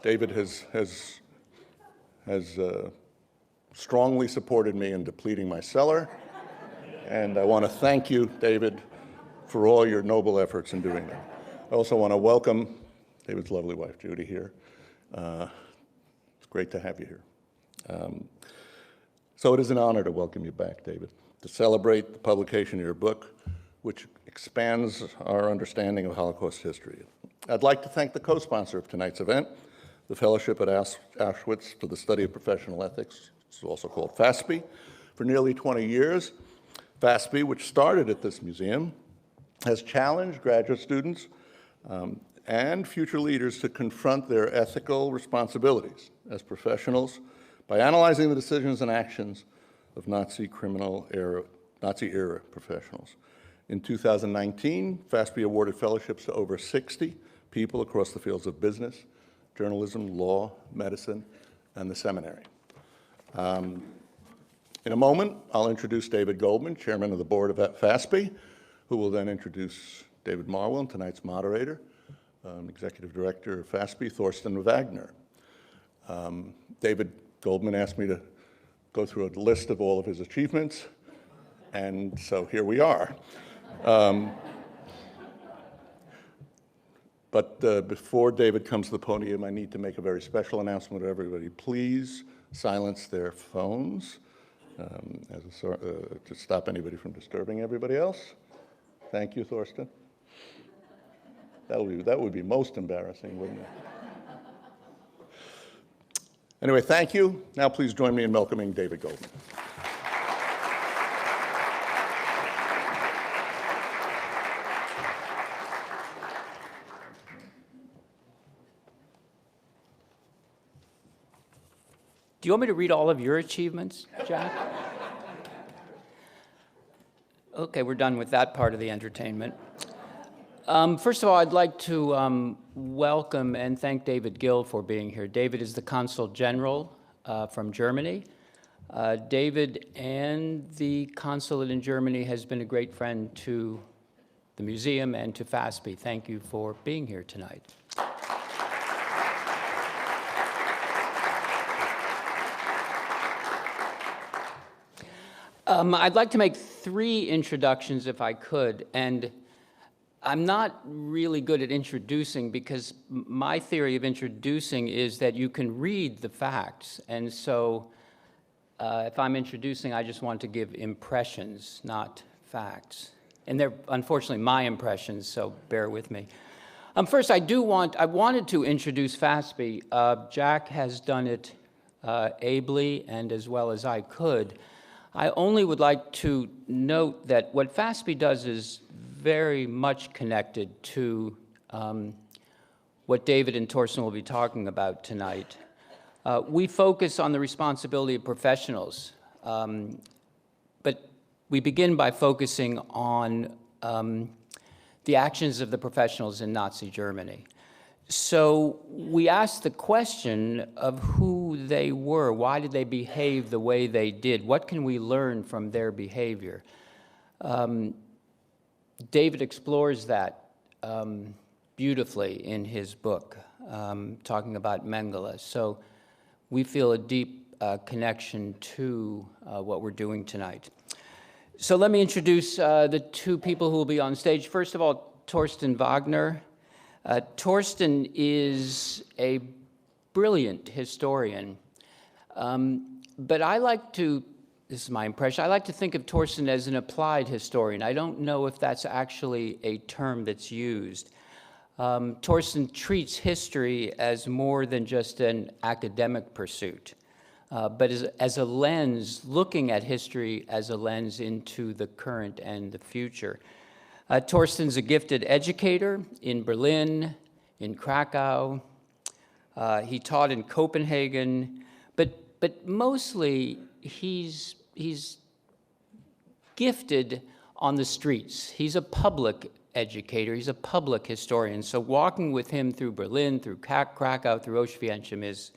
David has strongly supported me in depleting my cellar, and I want to thank you, David, for all your noble efforts in doing that. I also want to welcome David's lovely wife, Judy, here. It's great to have you here. So it is an honor to welcome you back, David, to celebrate the publication of your book, which expands our understanding of Holocaust history. I'd like to thank the co-sponsor of tonight's event, the Fellowship at Auschwitz for the Study of Professional Ethics. It's also called FASPE. For nearly 20 years, FASPE, which started at this museum, has challenged graduate students and future leaders to confront their ethical responsibilities as professionals by analyzing the decisions and actions of Nazi-era professionals. In 2019, FASPE awarded fellowships to over 60 people across the fields of business, journalism, law, medicine, and the seminary. In a moment, I'll introduce David Goldman, chairman of the board of FASPE, who will then introduce David Marwell, tonight's moderator, executive director of FASPE, Thorsten Wagner. David Goldman asked me to go through a list of all of his achievements, and so here we are. But before David comes to the podium, I need to make a very special announcement to everybody. Please silence their phones to stop anybody from disturbing everybody else. Thank you, Thorsten. That would be most embarrassing, wouldn't it? Anyway, thank you. Now please join me in welcoming David Goldman. Do you want me to read all of your achievements, Jack? Okay, we're done with that part of the entertainment. First of all, I'd like to welcome and thank David Gill for being here. David is the Consul General from Germany. David and the consulate in Germany has been a great friend to the museum and to FASPE. Thank you for being here tonight. I'd like to make 3 introductions if I could, and I'm not really good at introducing because my theory of introducing is that you can read the facts, and so if I'm introducing, I just want to give impressions, not facts. And they're unfortunately my impressions, so bear with me. First, I wanted to introduce FASPE. Jack has done it ably and as well as I could. I only would like to note that what FASPE does is very much connected to what David and Torsten will be talking about tonight. We focus on the responsibility of professionals, but we begin by focusing on the actions of the professionals in Nazi Germany. So we asked the question of who they were. Why did they behave the way they did? What can we learn from their behavior? David explores that beautifully in his book, talking about Mengele. So we feel a deep connection to what we're doing tonight. So let me introduce the 2 people who will be on stage. First of all, Torsten Wagner. Torsten is a brilliant historian, but I like to, this is my impression, I like to think of Torsten as an applied historian. I don't know if that's actually a term that's used. Torsten treats history as more than just an academic pursuit, but as a lens, looking at history as a lens into the current and the future. Torsten's a gifted educator in Berlin, in Krakow. He taught in Copenhagen, but mostly he's gifted on the streets. He's a public educator. He's a public historian. So walking with him through Berlin, through Krakow, through Auschwitz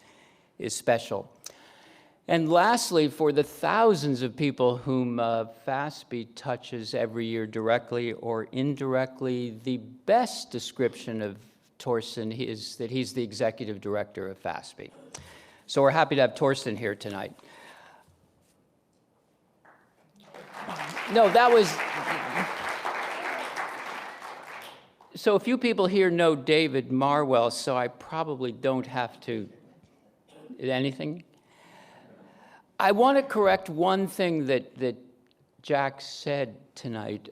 is special. And lastly, for the thousands of people whom FASPE touches every year directly or indirectly, the best description of Torsten is that he's the executive director of FASPE. So we're happy to have Torsten here tonight. No, that was... So a few people here know David Marwell, so I probably don't have to... Anything? I want to correct one thing that Jack said tonight.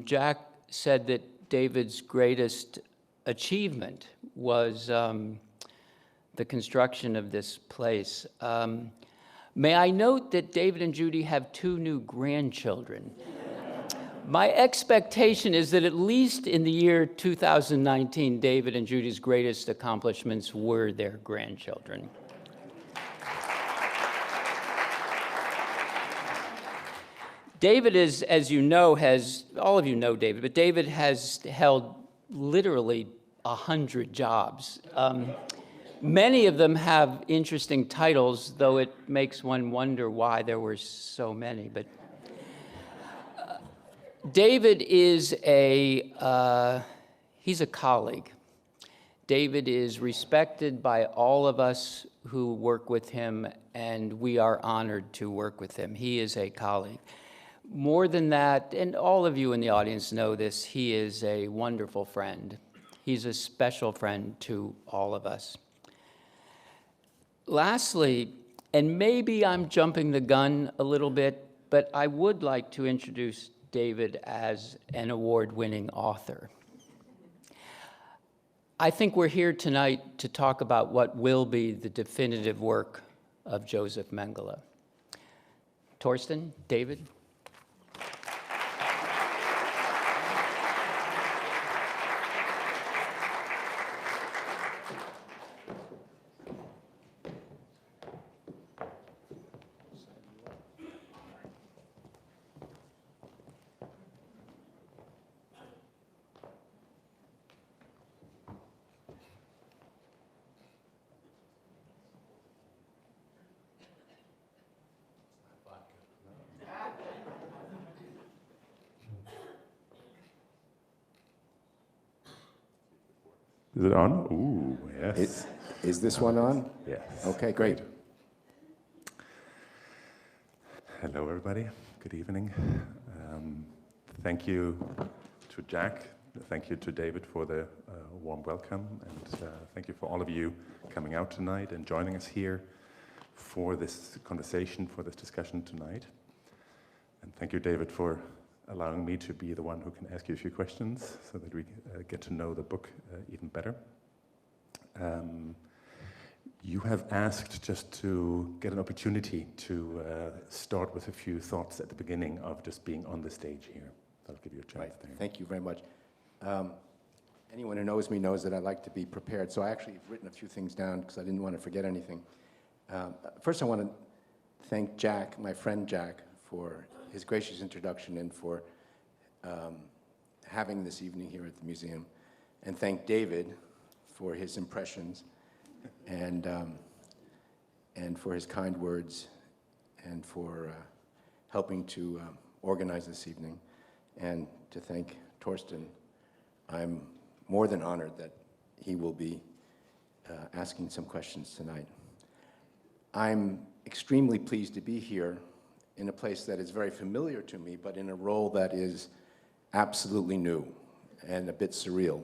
Jack said that David's greatest achievement was the construction of this place. May I note that David and Judy have 2 new grandchildren. My expectation is that at least in the year 2019, David and Judy's greatest accomplishments were their grandchildren. David is, as you know, all of you know David, but David has held literally 100 jobs. Many of them have interesting titles, though it makes one wonder why there were so many. But David is he's a colleague. David is respected by all of us who work with him, and we are honored to work with him. He is a colleague. More than that, and all of you in the audience know this, he is a wonderful friend. He's a special friend to all of us. Lastly, and maybe I'm jumping the gun a little bit, but I would like to introduce David as an award-winning author. I think we're here tonight to talk about what will be the definitive work of Joseph Mengele. Torsten, David? Is it on? Ooh, yes. Is this one on? Yes. Okay, great. Hello, everybody. Good evening. Thank you to Jack. Thank you to David for the warm welcome. And thank you for all of you coming out tonight and joining us here for this conversation, for this discussion tonight. And thank you, David, for allowing me to be the one who can ask you a few questions so that we get to know the book even better. You have asked just to get an opportunity to start with a few thoughts at the beginning of just being on the stage here. That'll give you a chance. Right. There. Thank you very much. Anyone who knows me knows that I like to be prepared, so I actually have written a few things down because I didn't want to forget anything. First, I want to thank Jack, my friend Jack, for his gracious introduction and for having this evening here at the museum, and thank David for his impressions and for his kind words and for helping to organize this evening, and to thank Torsten. I'm more than honored that he will be asking some questions tonight. I'm extremely pleased to be here in a place that is very familiar to me, but in a role that is absolutely new and a bit surreal.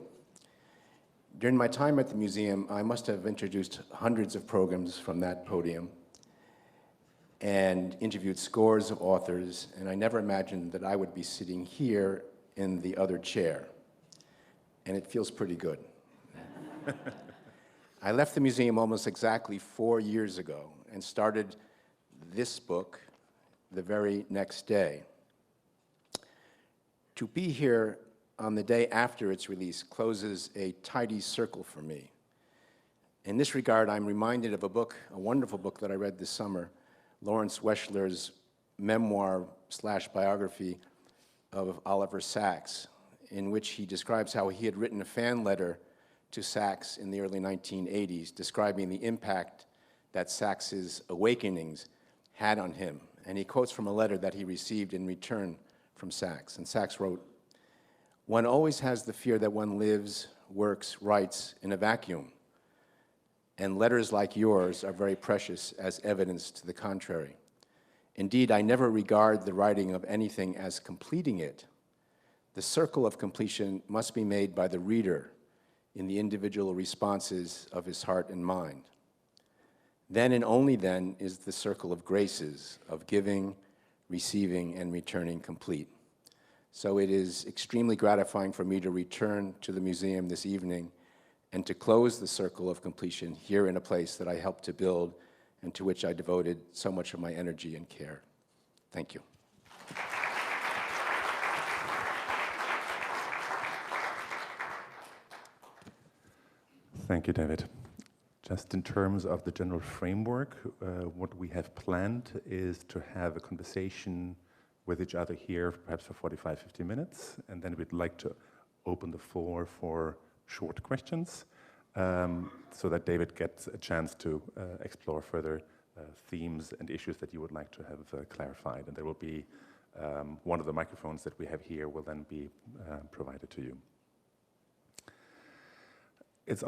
During my time at the museum, I must have introduced hundreds of programs from that podium and interviewed scores of authors, and I never imagined that I would be sitting here in the other chair, and it feels pretty good. I left the museum almost exactly 4 years ago and started this book the very next day. To be here on the day after its release closes a tidy circle for me. In this regard, I'm reminded of a book, a wonderful book that I read this summer, Lawrence Weschler's memoir/biography of Oliver Sacks, in which he describes how he had written a fan letter to Sacks in the early 1980s, describing the impact that Sacks's awakenings had on him. And he quotes from a letter that he received in return from Sacks. And Sacks wrote, "One always has the fear that one lives works, writes in a vacuum. And letters like yours are very precious as evidence to the contrary. Indeed, I never regard the writing of anything as completing it. The circle of completion must be made by the reader in the individual responses of his heart and mind. Then and only then is the circle of graces, of giving, receiving, and returning complete. So it is extremely gratifying for me to return to the museum this evening and to close the circle of completion here in a place that I helped to build and to which I devoted so much of my energy and care. Thank you. Thank you, David. Just in terms of the general framework, what we have planned is to have a conversation with each other here, perhaps for 45, 50 minutes, and then we'd like to open the floor for short questions, so that David gets a chance to explore further themes and issues that you would like to have clarified. And there will be one of the microphones that we have here will then be provided to you. It's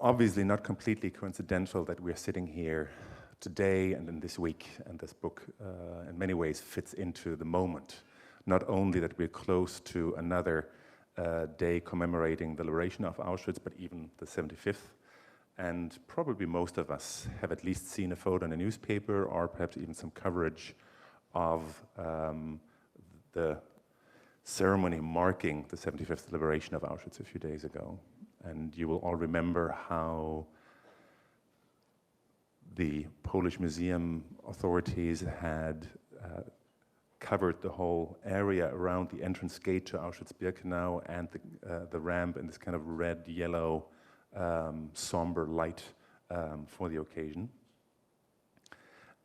obviously not completely coincidental that we're sitting here today and in this week, and this book in many ways fits into the moment. Not only that we're close to another day commemorating the liberation of Auschwitz, but even the 75th. And probably most of us have at least seen a photo in a newspaper or perhaps even some coverage of the ceremony marking the 75th liberation of Auschwitz a few days ago. And you will all remember how the Polish museum authorities had covered the whole area around the entrance gate to Auschwitz-Birkenau and the ramp in this kind of red-yellow somber light for the occasion.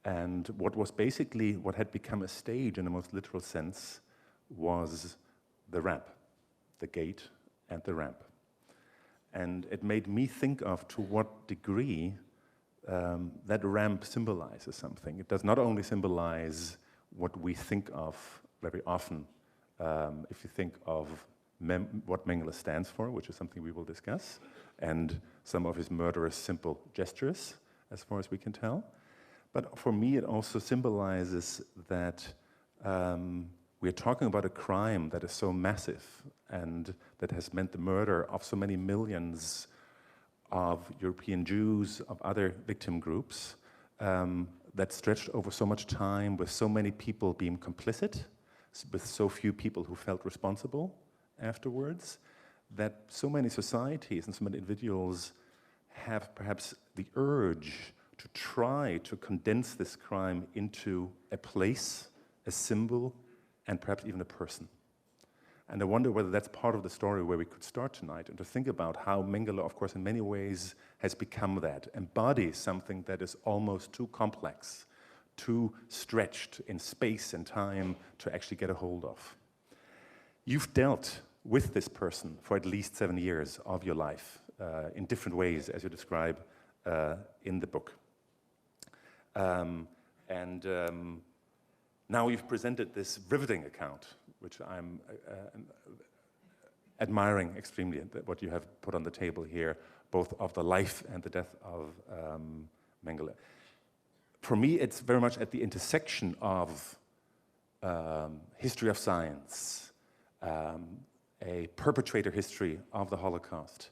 And what had become a stage in the most literal sense was the ramp, the gate and the ramp. And it made me think of to what degree that ramp symbolizes something. It does not only symbolize what we think of very often, if you think of what Mengele stands for, which is something we will discuss, and some of his murderous simple gestures, as far as we can tell. But for me, it also symbolizes that we're talking about a crime that is so massive and that has meant the murder of so many millions of European Jews, of other victim groups, that stretched over so much time, with so many people being complicit, with so few people who felt responsible afterwards, that so many societies and so many individuals have perhaps the urge to try to condense this crime into a place, a symbol, and perhaps even a person. And I wonder whether that's part of the story where we could start tonight, and to think about how Mengele, of course, in many ways has become that, embodies something that is almost too complex, too stretched in space and time to actually get a hold of. You've dealt with this person for at least 7 years of your life in different ways, as you describe in the book. Now you've presented this riveting account, which I'm admiring extremely, what you have put on the table here, both of the life and the death of Mengele. For me, it's very much at the intersection of history of science, a perpetrator history of the Holocaust,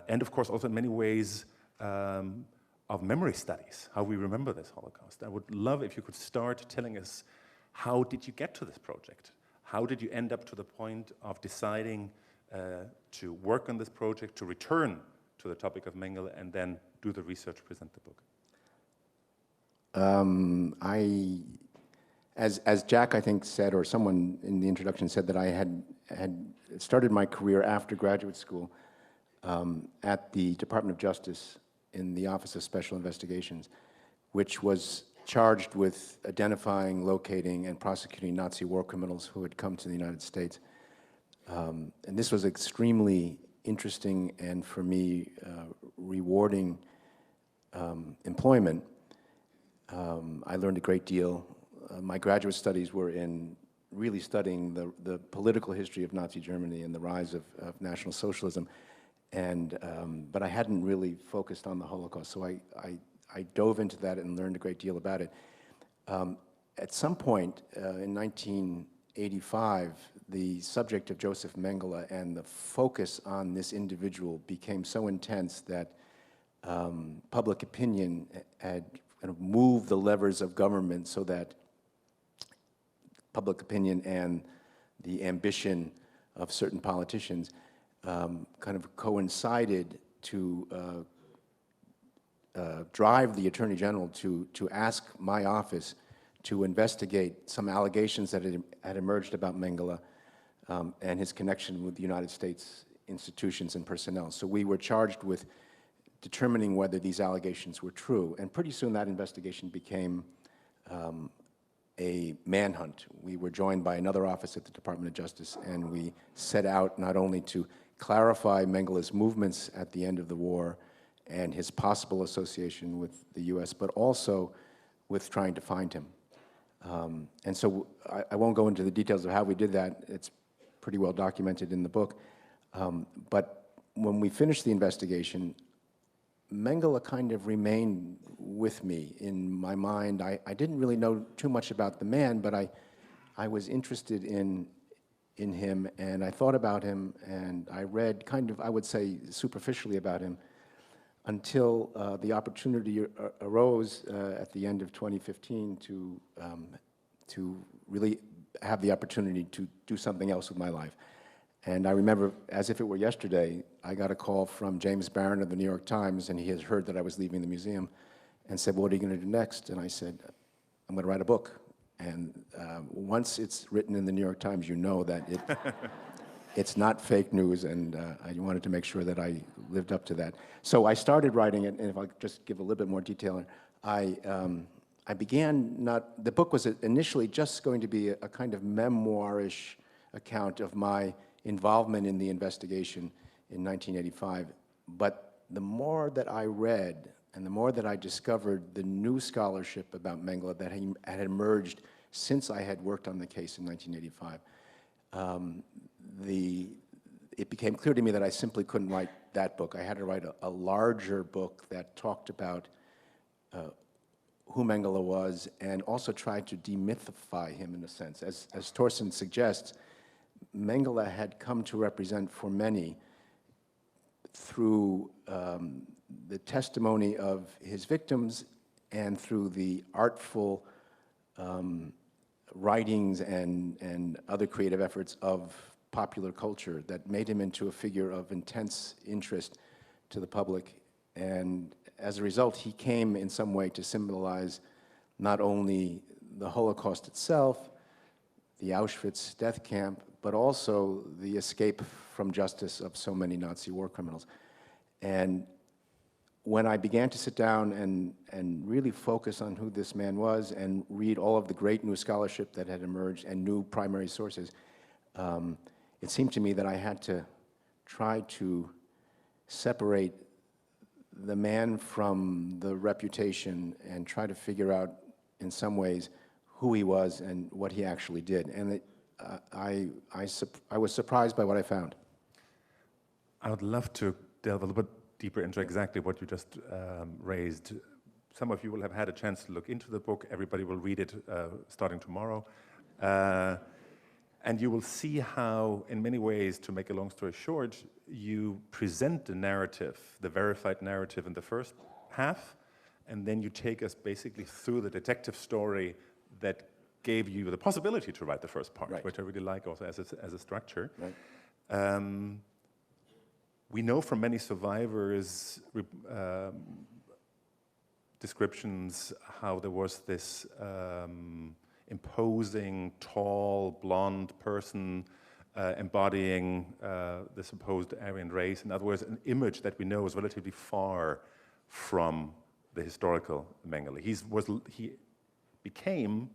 and of course also in many ways of memory studies, how we remember this Holocaust. I would love if you could start telling us, how did you get to this project? How did you end up to the point of deciding to work on this project, to return to the topic of Mengele, and then do the research, present the book? As Jack, I think, said, or someone in the introduction said, that I had started my career after graduate school at the Department of Justice in the Office of Special Investigations, which was charged with identifying, locating, and prosecuting Nazi war criminals who had come to the United States. And this was extremely interesting and, for me, rewarding employment. I learned a great deal. My graduate studies were in really studying the political history of Nazi Germany and the rise of National Socialism. But I hadn't really focused on the Holocaust, so I dove into that and learned a great deal about it. At some point in 1985, the subject of Joseph Mengele and the focus on this individual became so intense that public opinion had kind of moved the levers of government so that public opinion and the ambition of certain politicians kind of coincided to drive the Attorney General to ask my office to investigate some allegations that had emerged about Mengele and his connection with the United States institutions and personnel. So we were charged with determining whether these allegations were true, and pretty soon that investigation became a manhunt. We were joined by another office at the Department of Justice, and we set out not only to clarify Mengele's movements at the end of the war and his possible association with the US, but also with trying to find him. And so I won't go into the details of how we did that. It's pretty well documented in the book. But when we finished the investigation, Mengele kind of remained with me in my mind. I didn't really know too much about the man, but I was interested in him, and I thought about him, and I read kind of, I would say, superficially about him until the opportunity arose at the end of 2015 to really have the opportunity to do something else with my life. And I remember, as if it were yesterday, I got a call from James Barron of the New York Times, and he had heard that I was leaving the museum, and said, "What are you going to do next?" And I said, "I'm going to write a book." And once it's written in the New York Times, you know that it's not fake news, and I wanted to make sure that I lived up to that. So I started writing it, and if I could just give a little bit more detail, I began the book was initially just going to be a kind of memoir-ish account of my involvement in the investigation in 1985. But the more that I read and the more that I discovered the new scholarship about Mengele that had emerged since I had worked on the case in 1985, it became clear to me that I simply couldn't write that book. I had to write a larger book that talked about who Mengele was and also tried to demythify him in a sense. As Torsten suggests, Mengele had come to represent for many, through the testimony of his victims and through the artful writings and other creative efforts of popular culture that made him into a figure of intense interest to the public. And as a result, he came in some way to symbolize not only the Holocaust itself, the Auschwitz death camp, but also the escape from justice of so many Nazi war criminals. And when I began to sit down and really focus on who this man was and read all of the great new scholarship that had emerged and new primary sources, it seemed to me that I had to try to separate the man from the reputation and try to figure out, in some ways, who he was and what he actually did. And I was surprised by what I found. I would love to delve a little bit deeper into exactly what you just raised. Some of you will have had a chance to look into the book. Everybody will read it starting tomorrow. And you will see how, in many ways, to make a long story short, you present the narrative, the verified narrative in the first half, and then you take us basically through the detective story that gave you the possibility to write the first part, right, which I really like also as a structure. Right. We know from many survivors' descriptions how there was this imposing, tall, blonde person embodying the supposed Aryan race. In other words, an image that we know is relatively far from the historical Mengele. He became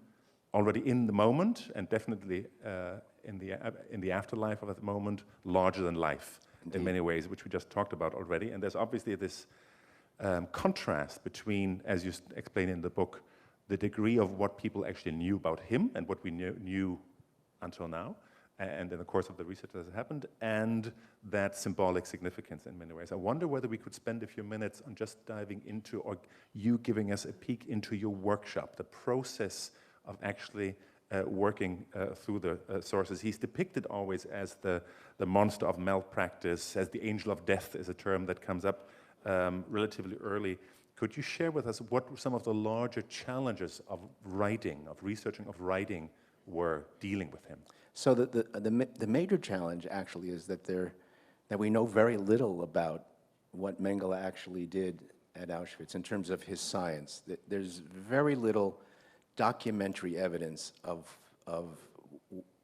already in the moment, and definitely in the afterlife of that moment, larger than life. Indeed. In many ways, which we just talked about already. And there's obviously this contrast between, as you explain in the book, the degree of what people actually knew about him and what we knew until now, and in the course of the research that has happened, and that symbolic significance in many ways. I wonder whether we could spend a few minutes on just diving into, or you giving us a peek into your workshop, the process of actually working through the sources. He's depicted always as the monster of malpractice, as the angel of death is a term that comes up relatively early. Could you share with us what some of the larger challenges of writing, of researching, of writing, were dealing with him? So the major challenge actually is that we know very little about what Mengele actually did at Auschwitz in terms of his science. There's very little documentary evidence of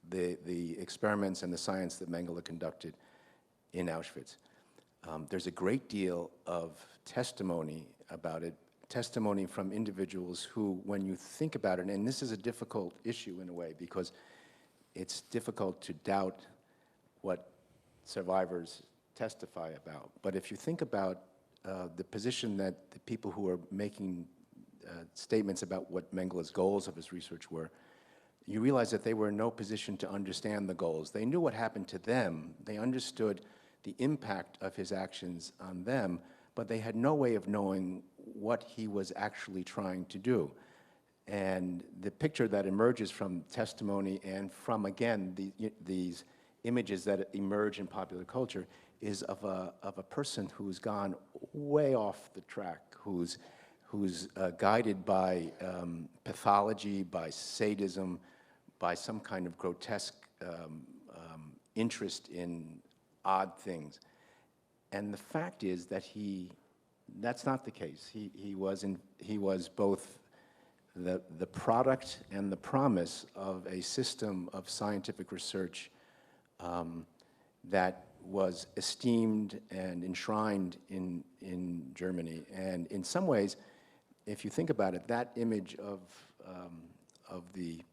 the experiments and the science that Mengele conducted in Auschwitz. There's a great deal of testimony about it, testimony from individuals who, when you think about it, and this is a difficult issue in a way because it's difficult to doubt what survivors testify about. But if you think about the position that the people who are making statements about what Mengele's goals of his research were, you realize that they were in no position to understand the goals. They knew what happened to them. They understood the impact of his actions on them, but they had no way of knowing what he was actually trying to do. And the picture that emerges from testimony and from, again, these images that emerge in popular culture is of a person who's gone way off the track, who's guided by pathology, by sadism, by some kind of grotesque interest in odd things. And the fact is that that's not the case. He was both the product and the promise of a system of scientific research that was esteemed and enshrined in Germany. And in some ways, if you think about it, that image of the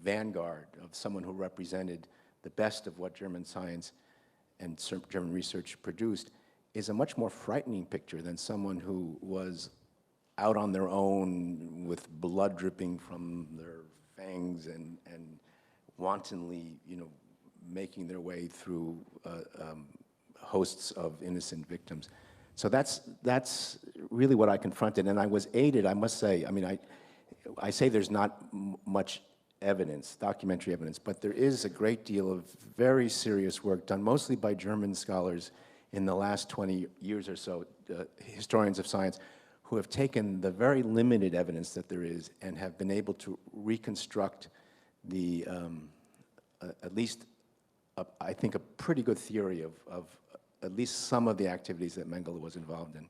vanguard, of someone who represented the best of what German science and German research produced, is a much more frightening picture than someone who was out on their own with blood dripping from their fangs and wantonly, making their way through hosts of innocent victims. So that's really what I confronted, and I was aided, I must say. I mean, I say there's not much evidence, documentary evidence, but there is a great deal of very serious work done mostly by German scholars in the last 20 years or so, historians of science, who have taken the very limited evidence that there is and have been able to reconstruct the, at least, I think, a pretty good theory of at least some of the activities that Mengele was involved in.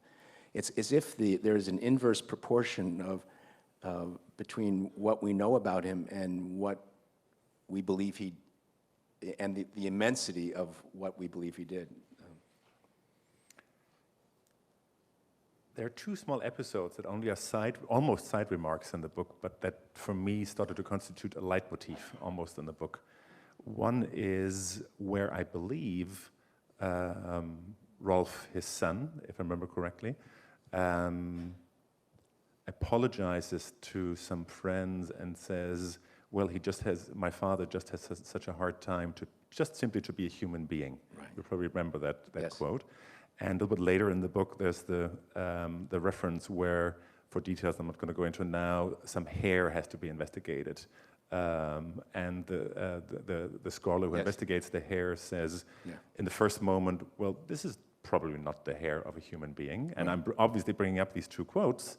It's as if there's an inverse proportion between what we know about him and what we believe and the immensity of what we believe he did. There are two small episodes that only are almost side remarks in the book, but that for me started to constitute a leitmotif almost in the book. One is where I believe Rolf, his son, if I remember correctly, apologizes to some friends and says, well, my father just has such a hard time just simply to be a human being. Right. You probably remember that yes. quote. And a little bit later in the book, there's the reference where, for details I'm not going to go into now, some hair has to be investigated. And the scholar who yes. investigates the hair says, in the first moment, well, this is probably not the hair of a human being. And I'm obviously bringing up these two quotes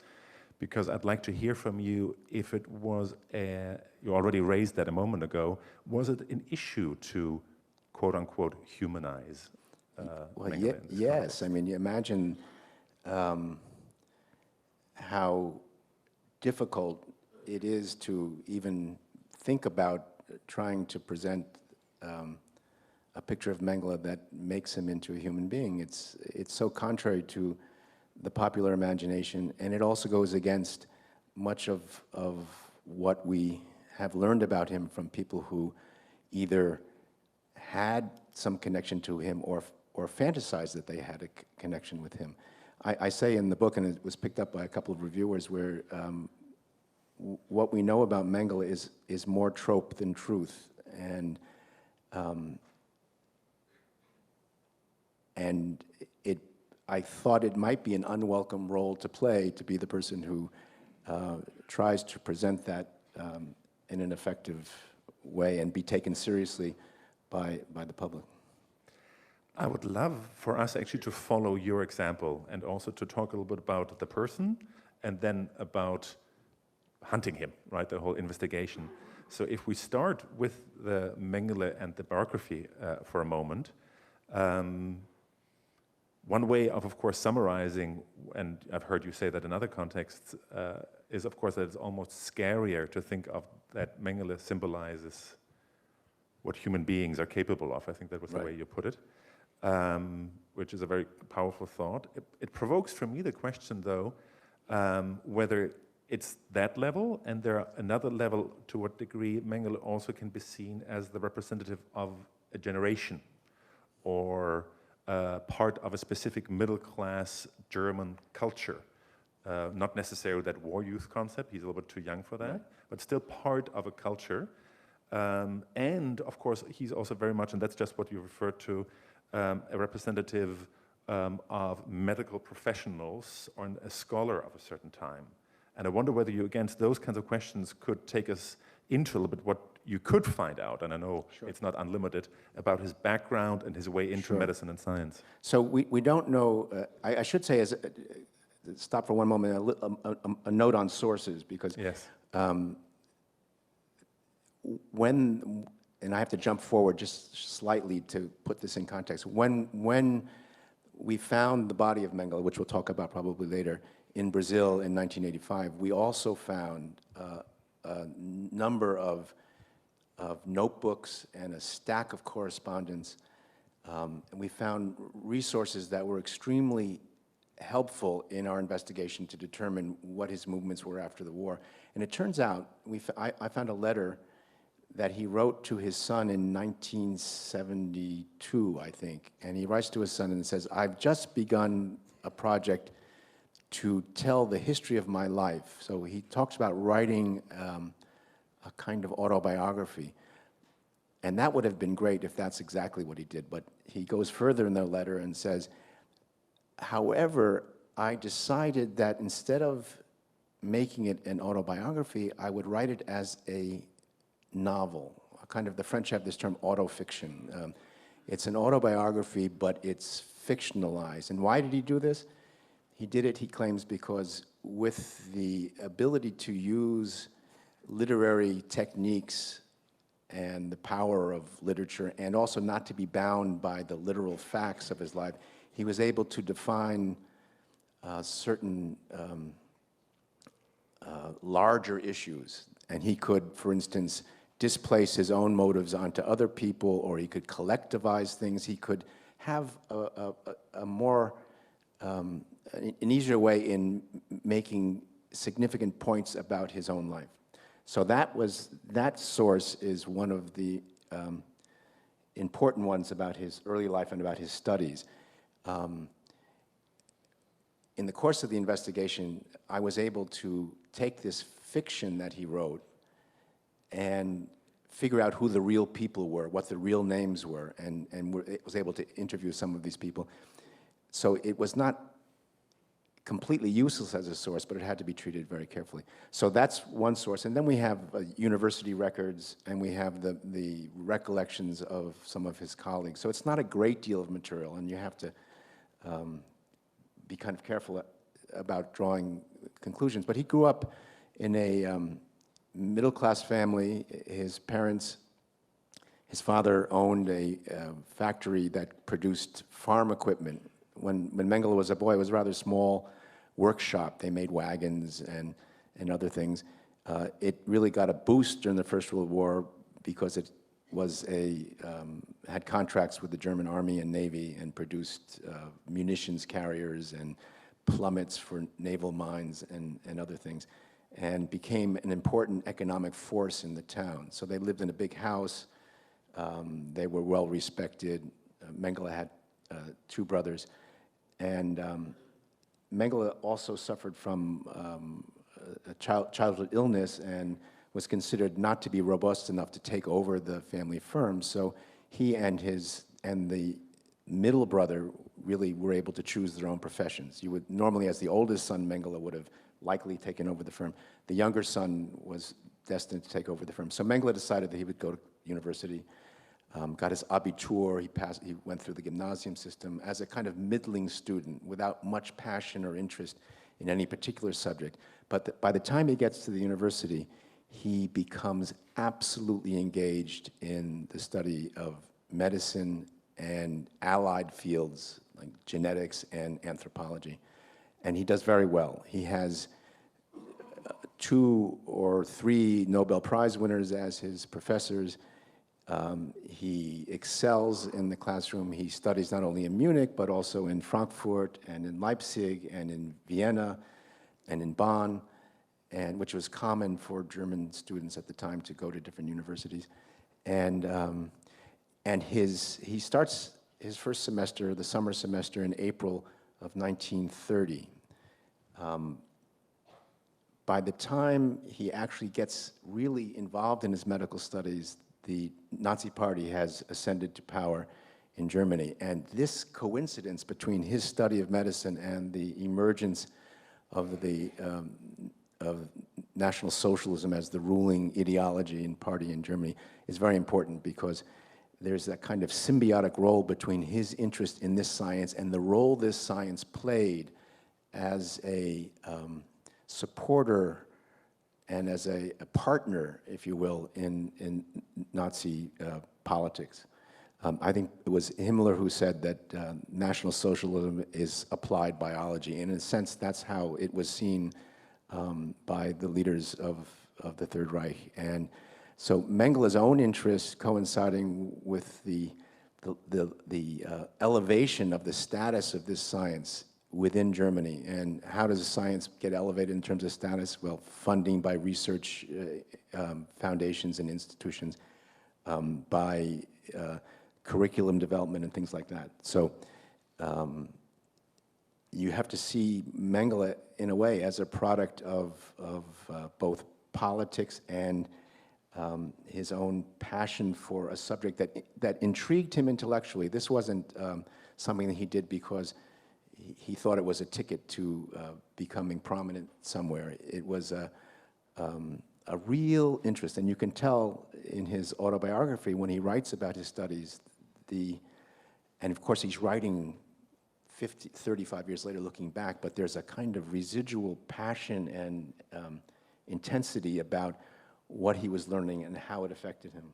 because I'd like to hear from you if it was, you already raised that a moment ago, was it an issue to, quote unquote, humanize well, yes. I mean, you imagine how difficult it is to even think about trying to present a picture of Mengele that makes him into a human being. It's so contrary to the popular imagination, and it also goes against much of what we have learned about him from people who either had some connection to him or fantasized that they had a connection with him. I say in the book, and it was picked up by a couple of reviewers, where what we know about Mengele is more trope than truth. and I thought it might be an unwelcome role to play, to be the person who tries to present that in an effective way and be taken seriously by the public. I would love for us actually to follow your example and also to talk a little bit about the person and then about hunting him, right, the whole investigation. So if we start with the Mengele and the biography for a moment, one way of course, summarizing, and I've heard you say that in other contexts, is, of course, that it's almost scarier to think of that Mengele symbolizes what human beings are capable of. I think that was the way you put it, which is a very powerful thought. It provokes for me the question, though, whether it's that level, and there are another level to what degree Mengele also can be seen as the representative of a generation or part of a specific middle-class German culture. Not necessarily that war youth concept, he's a little bit too young for that, but still part of a culture. And of course, he's also very much, and that's just what you referred to, a representative of medical professionals or a scholar of a certain time. And I wonder whether you, against those kinds of questions, could take us into a little bit what you could find out, and I know it's not unlimited, about his background and his way into medicine and science. So we don't know, I should say, stop for one moment, a note on sources, because when, and I have to jump forward just slightly to put this in context, when we found the body of Mengele, which we'll talk about probably later, in Brazil in 1985, we also found a number of notebooks and a stack of correspondence. And we found resources that were extremely helpful in our investigation to determine what his movements were after the war. And it turns out, I found a letter that he wrote to his son in 1972, I think. And he writes to his son and says, "I've just begun a project to tell the history of my life." So he talks about writing a kind of autobiography. And that would have been great if that's exactly what he did. But he goes further in the letter and says, "However, I decided that instead of making it an autobiography, I would write it as a novel." Kind of, the French have this term autofiction. It's an autobiography, but it's fictionalized. And why did he do this? He did it, he claims, because with the ability to use literary techniques and the power of literature, and also not to be bound by the literal facts of his life, he was able to define certain larger issues. And he could, for instance, displace his own motives onto other people, or he could collectivize things. He could have a more an easier way in making significant points about his own life. So that source is one of the important ones about his early life and about his studies. In the course of the investigation, I was able to take this fiction that he wrote and figure out who the real people were, what the real names were, and was able to interview some of these people. So it was not completely useless as a source, but it had to be treated very carefully. So that's one source. And then we have university records, and we have the recollections of some of his colleagues. So it's not a great deal of material, and you have to be kind of careful about drawing conclusions. But he grew up in a middle-class family. His parents, his father owned a factory that produced farm equipment. When Mengele was a boy, it was a rather small workshop. They made wagons and other things. It really got a boost during the First World War because it was had contracts with the German Army and Navy and produced munitions carriers and plummets for naval mines and other things, and became an important economic force in the town. So they lived in a big house. They were well respected. Mengele had two brothers. And Mengele also suffered from a childhood illness and was considered not to be robust enough to take over the family firm. So he and the middle brother really were able to choose their own professions. You would normally, as the oldest son, Mengele would have likely taken over the firm. The younger son was destined to take over the firm. So Mengele decided that he would go to university, got his Abitur, he went through the gymnasium system as a kind of middling student without much passion or interest in any particular subject. But by the time he gets to the university, he becomes absolutely engaged in the study of medicine and allied fields like genetics and anthropology. And he does very well. He has 2 or 3 Nobel Prize winners as his professors. He excels in the classroom. He studies not only in Munich, but also in Frankfurt and in Leipzig and in Vienna and in Bonn, and which was common for German students at the time to go to different universities. And he starts his first semester, the summer semester, in April of 1930. By the time he actually gets really involved in his medical studies, the Nazi Party has ascended to power in Germany. And this coincidence between his study of medicine and the emergence of of National Socialism as the ruling ideology and party in Germany is very important, because there's that kind of symbiotic role between his interest in this science and the role this science played as a supporter and as a partner, if you will, in Nazi politics. I think it was Himmler who said that National Socialism is applied biology, and in a sense that's how it was seen by the leaders of the Third Reich. And so Mengele's own interests coinciding with the elevation of the status of this science within Germany. And how does science get elevated in terms of status? Well, funding by research foundations and institutions, by curriculum development and things like that. So you have to see Mengele, in a way, as a product of both politics and his own passion for a subject that intrigued him intellectually. This wasn't something that he did because he thought it was a ticket to becoming prominent somewhere. It was a real interest, and you can tell in his autobiography when he writes about his studies, and of course he's writing 35 years later looking back, but there's a kind of residual passion and intensity about what he was learning and how it affected him.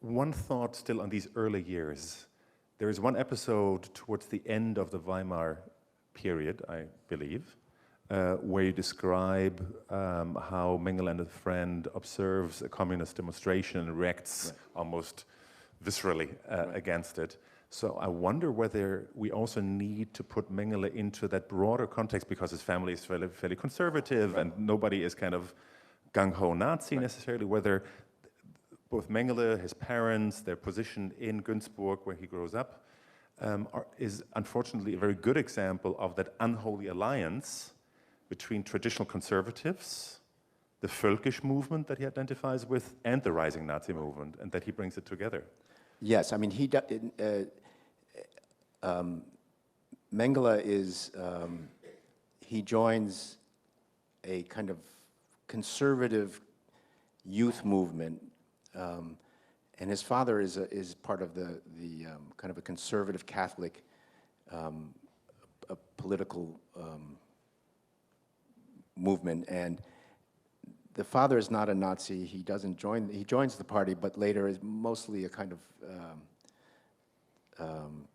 One thought still on these early years. There is one episode towards the end of the Weimar period, I believe, where you describe how Mengele and a friend observes a communist demonstration and reacts almost viscerally against it. So I wonder whether we also need to put Mengele into that broader context, because his family is fairly conservative and nobody is kind of gung-ho Nazi necessarily, whether both Mengele, his parents, their position in Günzburg, where he grows up, is unfortunately a very good example of that unholy alliance between traditional conservatives, the Völkisch movement that he identifies with, and the rising Nazi movement, and that he brings it together. Yes, I mean, Mengele is, he joins a kind of conservative youth movement, and his father is part of the kind of a conservative Catholic political movement. And the father is not a Nazi. He doesn't join. He joins the party, but later is mostly a kind of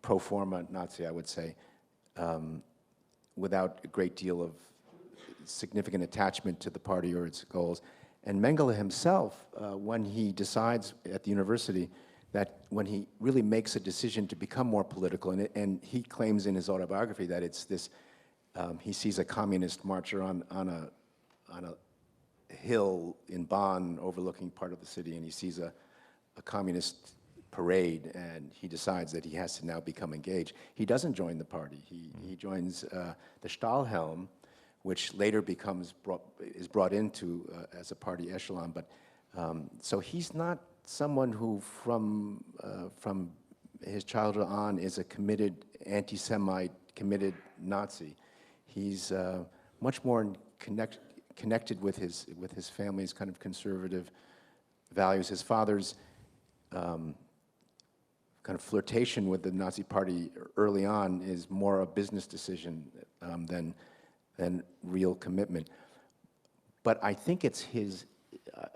pro forma Nazi, I would say, without a great deal of significant attachment to the party or its goals. And Mengele himself, when he decides at the university that when he really makes a decision to become more political, and he claims in his autobiography that it's this, he sees a communist marcher on a hill in Bonn overlooking part of the city, and he sees a communist parade, and he decides that he has to now become engaged. He doesn't join the party. He joins the Stahlhelm, which later is brought into as a party echelon. But so he's not someone who, from his childhood on, is a committed anti-Semite, committed Nazi. He's much more connected with his family's kind of conservative values. His father's kind of flirtation with the Nazi Party early on is more a business decision than real commitment. But I think it's his.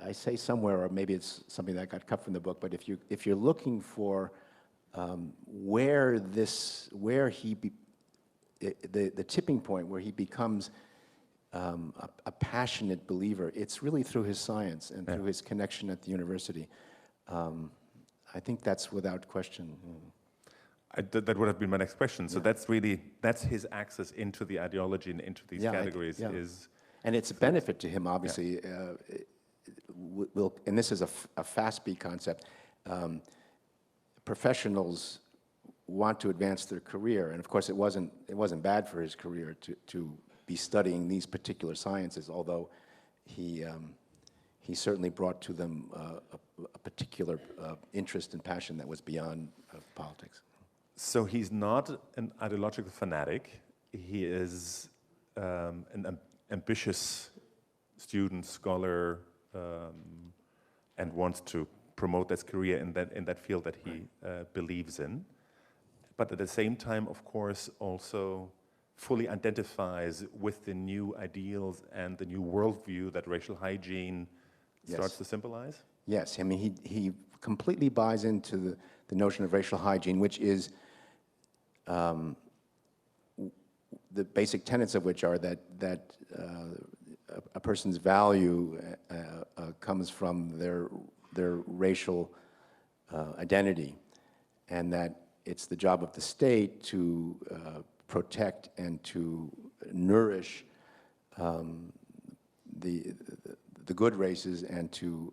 I say somewhere, or maybe it's something that got cut from the book. But if you're looking for where the tipping point where he becomes a passionate believer, it's really through his science and through his connection at the university. I think that's without question. That would have been my next question. So that's his access into the ideology and into these categories is. And it's a benefit to him, obviously. And this is a FASPE concept. Professionals want to advance their career, and of course, it wasn't bad for his career to be studying these particular sciences. Although he certainly brought to them a particular interest and passion that was beyond politics. So he's not an ideological fanatic. He is an ambitious student, scholar, and wants to promote his career in that field that he believes in. But at the same time, of course, also fully identifies with the new ideals and the new worldview that racial hygiene starts to symbolize? Yes, I mean, he completely buys into the notion of racial hygiene, which is the basic tenets of which are that a person's value comes from their racial identity, and that it's the job of the state to protect and to nourish the good races and to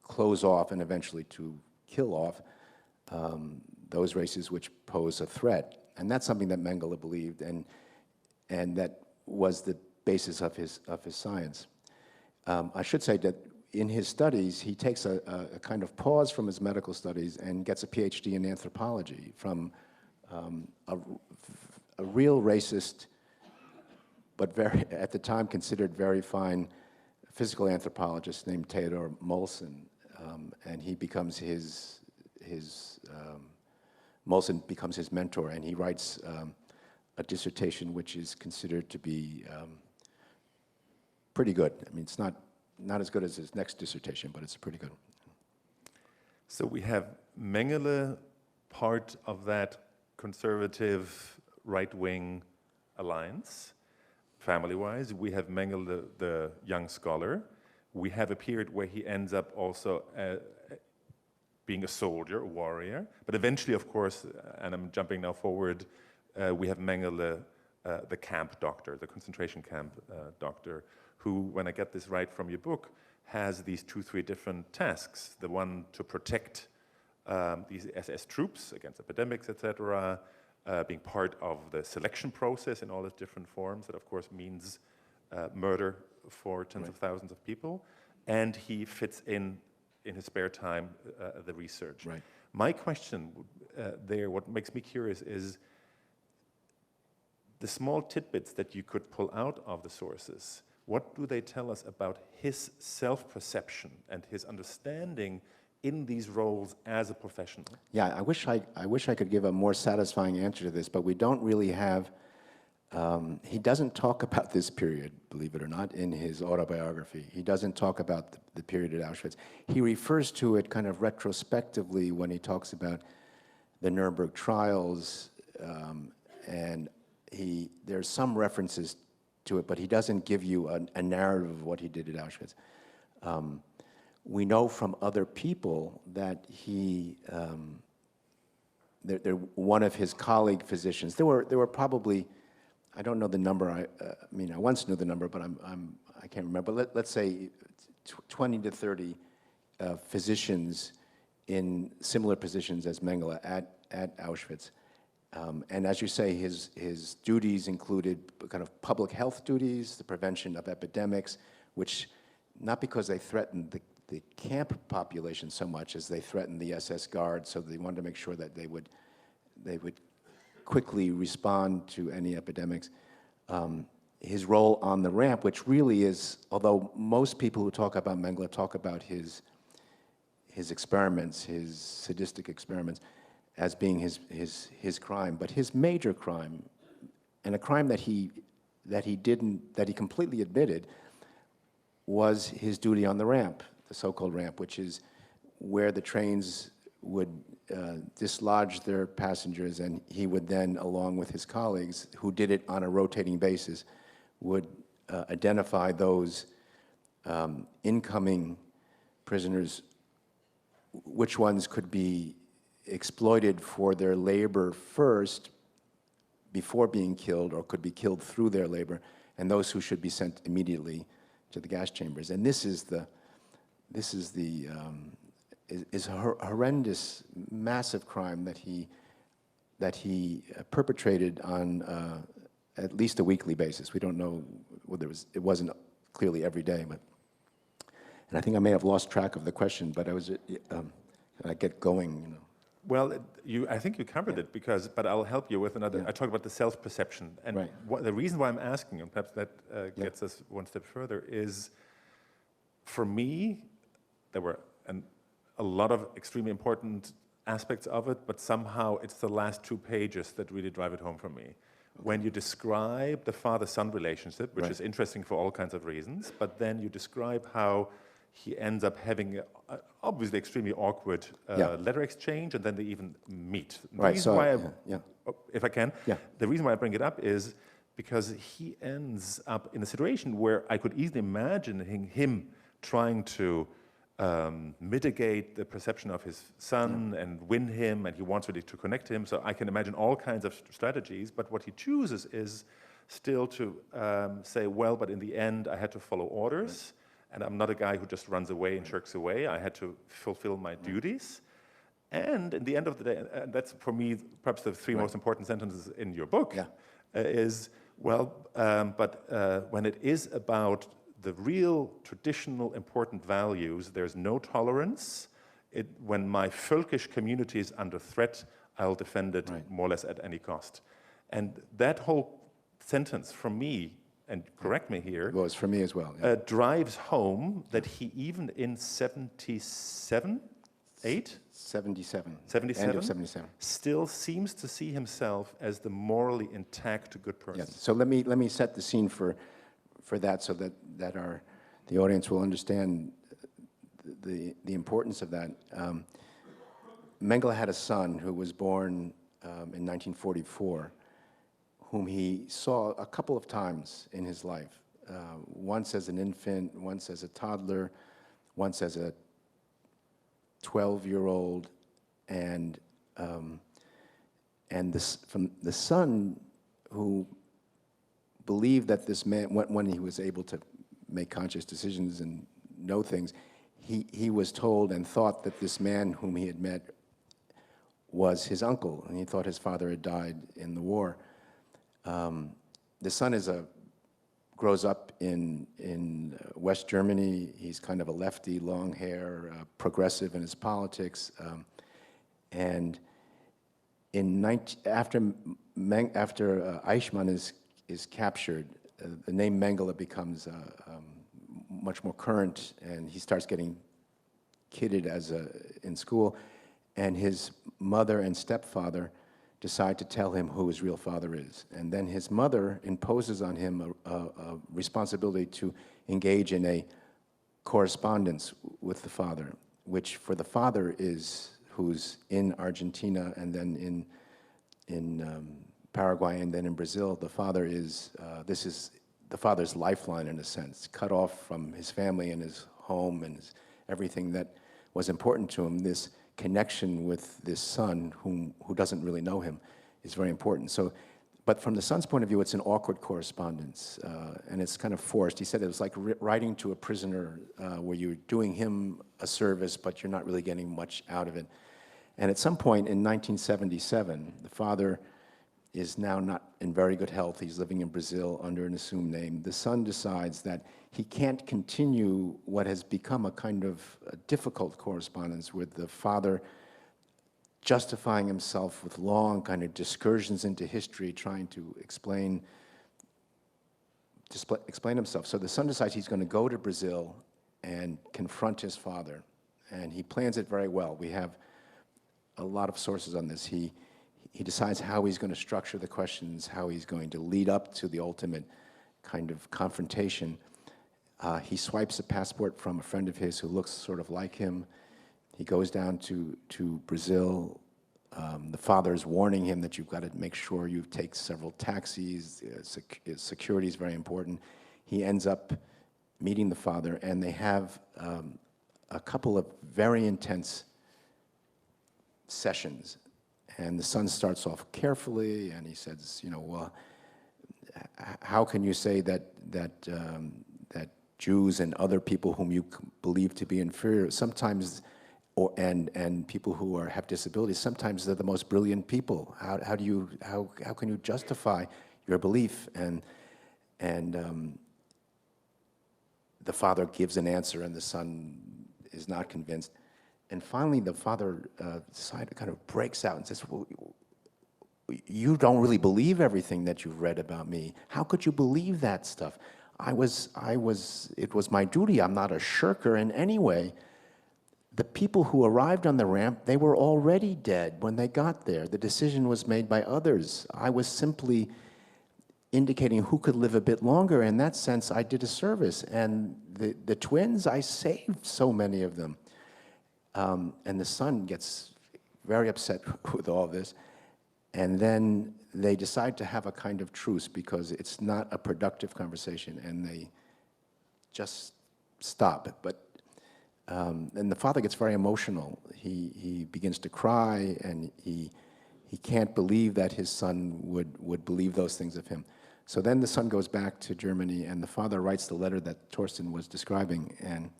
close off and eventually to kill off those races which pose a threat. And that's something that Mengele believed, and that was the basis of his science. I should say that in his studies, he takes a kind of pause from his medical studies and gets a PhD in anthropology from a real racist, but at the time considered very fine physical anthropologist named Theodor Molson, and he becomes Molson becomes his mentor, and he writes a dissertation which is considered to be pretty good. I mean, it's not as good as his next dissertation, but it's pretty good. So we have Mengele, part of that conservative right-wing alliance, family-wise. We have Mengele, the young scholar. We have a period where he ends up also being a soldier, a warrior. But eventually, of course, and I'm jumping now forward, we have Mengele, the camp doctor, the concentration camp doctor, who, when I get this right from your book, has these 2-3 different tasks. The one to protect these SS troops against epidemics, etc., being part of the selection process in all its different forms. That, of course, means murder for tens of thousands of people. And he fits in his spare time, the research. Right. My question there, what makes me curious is the small tidbits that you could pull out of the sources. What do they tell us about his self-perception and his understanding in these roles as a professional? Yeah, I wish I could give a more satisfying answer to this, but we don't really have. He doesn't talk about this period, believe it or not, in his autobiography. He doesn't talk about the period at Auschwitz. He refers to it kind of retrospectively when he talks about the Nuremberg trials, and there's some references to it, but he doesn't give you a narrative of what he did at Auschwitz. We know from other people that one of his colleague physicians, there were probably, I don't know the number. I mean, I once knew the number, but I can't remember. Let's say 20 to 30 physicians in similar positions as Mengele at Auschwitz. And as you say, his duties included kind of public health duties, the prevention of epidemics, which not because they threatened the camp population so much as they threatened the SS guards, so they wanted to make sure that they would quickly respond to any epidemics. His role on the ramp, which really is, although most people who talk about Mengele talk about his experiments, his sadistic experiments, as being his crime, but his major crime, and a crime that he completely admitted, was his duty on the ramp, the so-called ramp, which is where the trains would dislodge their passengers, and he would then, along with his colleagues, who did it on a rotating basis, would identify those incoming prisoners, which ones could be exploited for their labor first before being killed, or could be killed through their labor, and those who should be sent immediately to the gas chambers. And this is a horrendous, massive crime that he perpetrated on at least a weekly basis. We don't know whether it wasn't clearly every day, but, and I think I may have lost track of the question, but I get going, you know. Well, I think you covered it, but I'll help you with another. I talk about the self-perception, and the reason why I'm asking, and perhaps that gets us one step further, is for me, there were a lot of extremely important aspects of it, but somehow it's the last 2 pages that really drive it home for me. When you describe the father-son relationship, which is interesting for all kinds of reasons, but then you describe how he ends up having obviously extremely awkward letter exchange, and then they even meet. The reason why if I can, the reason why I bring it up is because he ends up in a situation where I could easily imagine him trying to mitigate the perception of his son and win him, and he wants really to connect to him. So I can imagine all kinds of strategies, but what he chooses is still to say, well, but in the end, I had to follow orders, and I'm not a guy who just runs away and shirks away. I had to fulfill my duties. And in the end of the day, and that's for me perhaps the 3 most important sentences in your book, is, well, but when it is about the real traditional important values, there's no tolerance. When my Völkisch community is under threat, I'll defend it more or less at any cost. And that whole sentence, for me, and correct me here, well, it's for me as well, drives home that he even in 77, 8? 77. 77? End of 77. Still seems to see himself as the morally intact good person. Yes. So let me set the scene for that, so that the audience will understand the importance of that. Mengele had a son who was born in 1944, whom he saw a couple of times in his life. Once as an infant, once as a toddler, once as a 12-year-old, and from the son who believed that this man, when he was able to make conscious decisions and know things, he was told and thought that this man whom he had met was his uncle, and he thought his father had died in the war. The son grows up in West Germany. He's kind of a lefty, long hair, progressive in his politics, and after Eichmann is captured, the name Mengele becomes much more current, and he starts getting kidded in school, and his mother and stepfather decide to tell him who his real father is. And then his mother imposes on him a responsibility to engage in a correspondence with the father, which for the father who's in Argentina and then in Paraguay and then in Brazil, the father this is the father's lifeline in a sense, cut off from his family and his home and everything that was important to him. This connection with this son who doesn't really know him is very important. So, but from the son's point of view, it's an awkward correspondence, and it's kind of forced. He said it was like writing to a prisoner where you're doing him a service, but you're not really getting much out of it. And at some point in 1977, the father is now not in very good health. He's living in Brazil under an assumed name. The son decides that he can't continue what has become a kind of difficult correspondence with the father justifying himself with long kind of discursions into history, trying to explain himself. So the son decides he's going to go to Brazil and confront his father, and he plans it very well. We have a lot of sources on this. He decides how he's going to structure the questions, how he's going to lead up to the ultimate kind of confrontation. He swipes a passport from a friend of his who looks sort of like him. He goes down to Brazil. The father is warning him that you've got to make sure you take several taxis. Security is very important. He ends up meeting the father, and they have a couple of very intense sessions. And the son starts off carefully, and he says, you know, well, how can you say that Jews and other people whom you believe to be inferior, sometimes, and people who have disabilities, sometimes they're the most brilliant people. How can you justify your belief? And the father gives an answer, and the son is not convinced. And finally, the father kind of breaks out and says, well, you don't really believe everything that you've read about me. How could you believe that stuff? It was my duty. I'm not a shirker in any way. The people who arrived on the ramp, they were already dead when they got there. The decision was made by others. I was simply indicating who could live a bit longer. In that sense, I did a service. And the twins, I saved so many of them. And the son gets very upset with all this. And then they decide to have a kind of truce because it's not a productive conversation, and they just stop. But and the father gets very emotional. He begins to cry, and he can't believe that his son would believe those things of him. So then the son goes back to Germany, and the father writes the letter that Thorsten was describing, and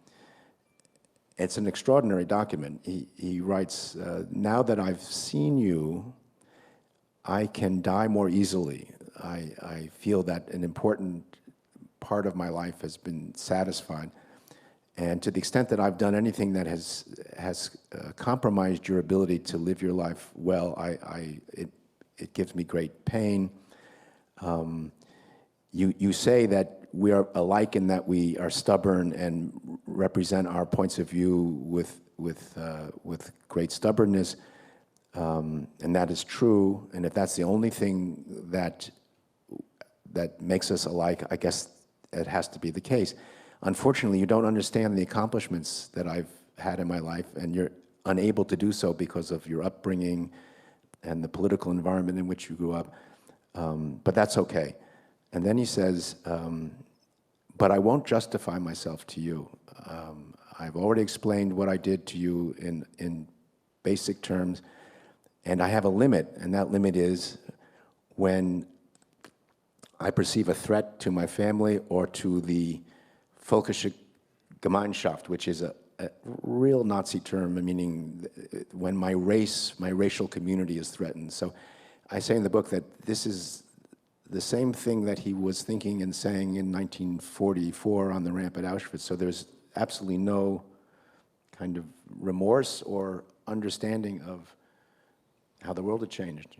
it's an extraordinary document. He writes, now that I've seen you, I can die more easily. I feel that an important part of my life has been satisfied. And to the extent that I've done anything that has compromised your ability to live your life well, it gives me great pain. You say that we are alike in that we are stubborn and represent our points of view with great stubbornness, and that is true. And if that's the only thing that makes us alike, I guess it has to be the case. Unfortunately, you don't understand the accomplishments that I've had in my life, and you're unable to do so because of your upbringing and the political environment in which you grew up. But that's okay. And then he says, but I won't justify myself to you. I've already explained what I did to you in basic terms, and I have a limit, and that limit is when I perceive a threat to my family or to the Völkische Gemeinschaft, which is a real Nazi term, meaning when my racial community is threatened. So I say in the book that this is the same thing that he was thinking and saying in 1944 on the ramp at Auschwitz. So there's absolutely no kind of remorse or understanding of how the world had changed.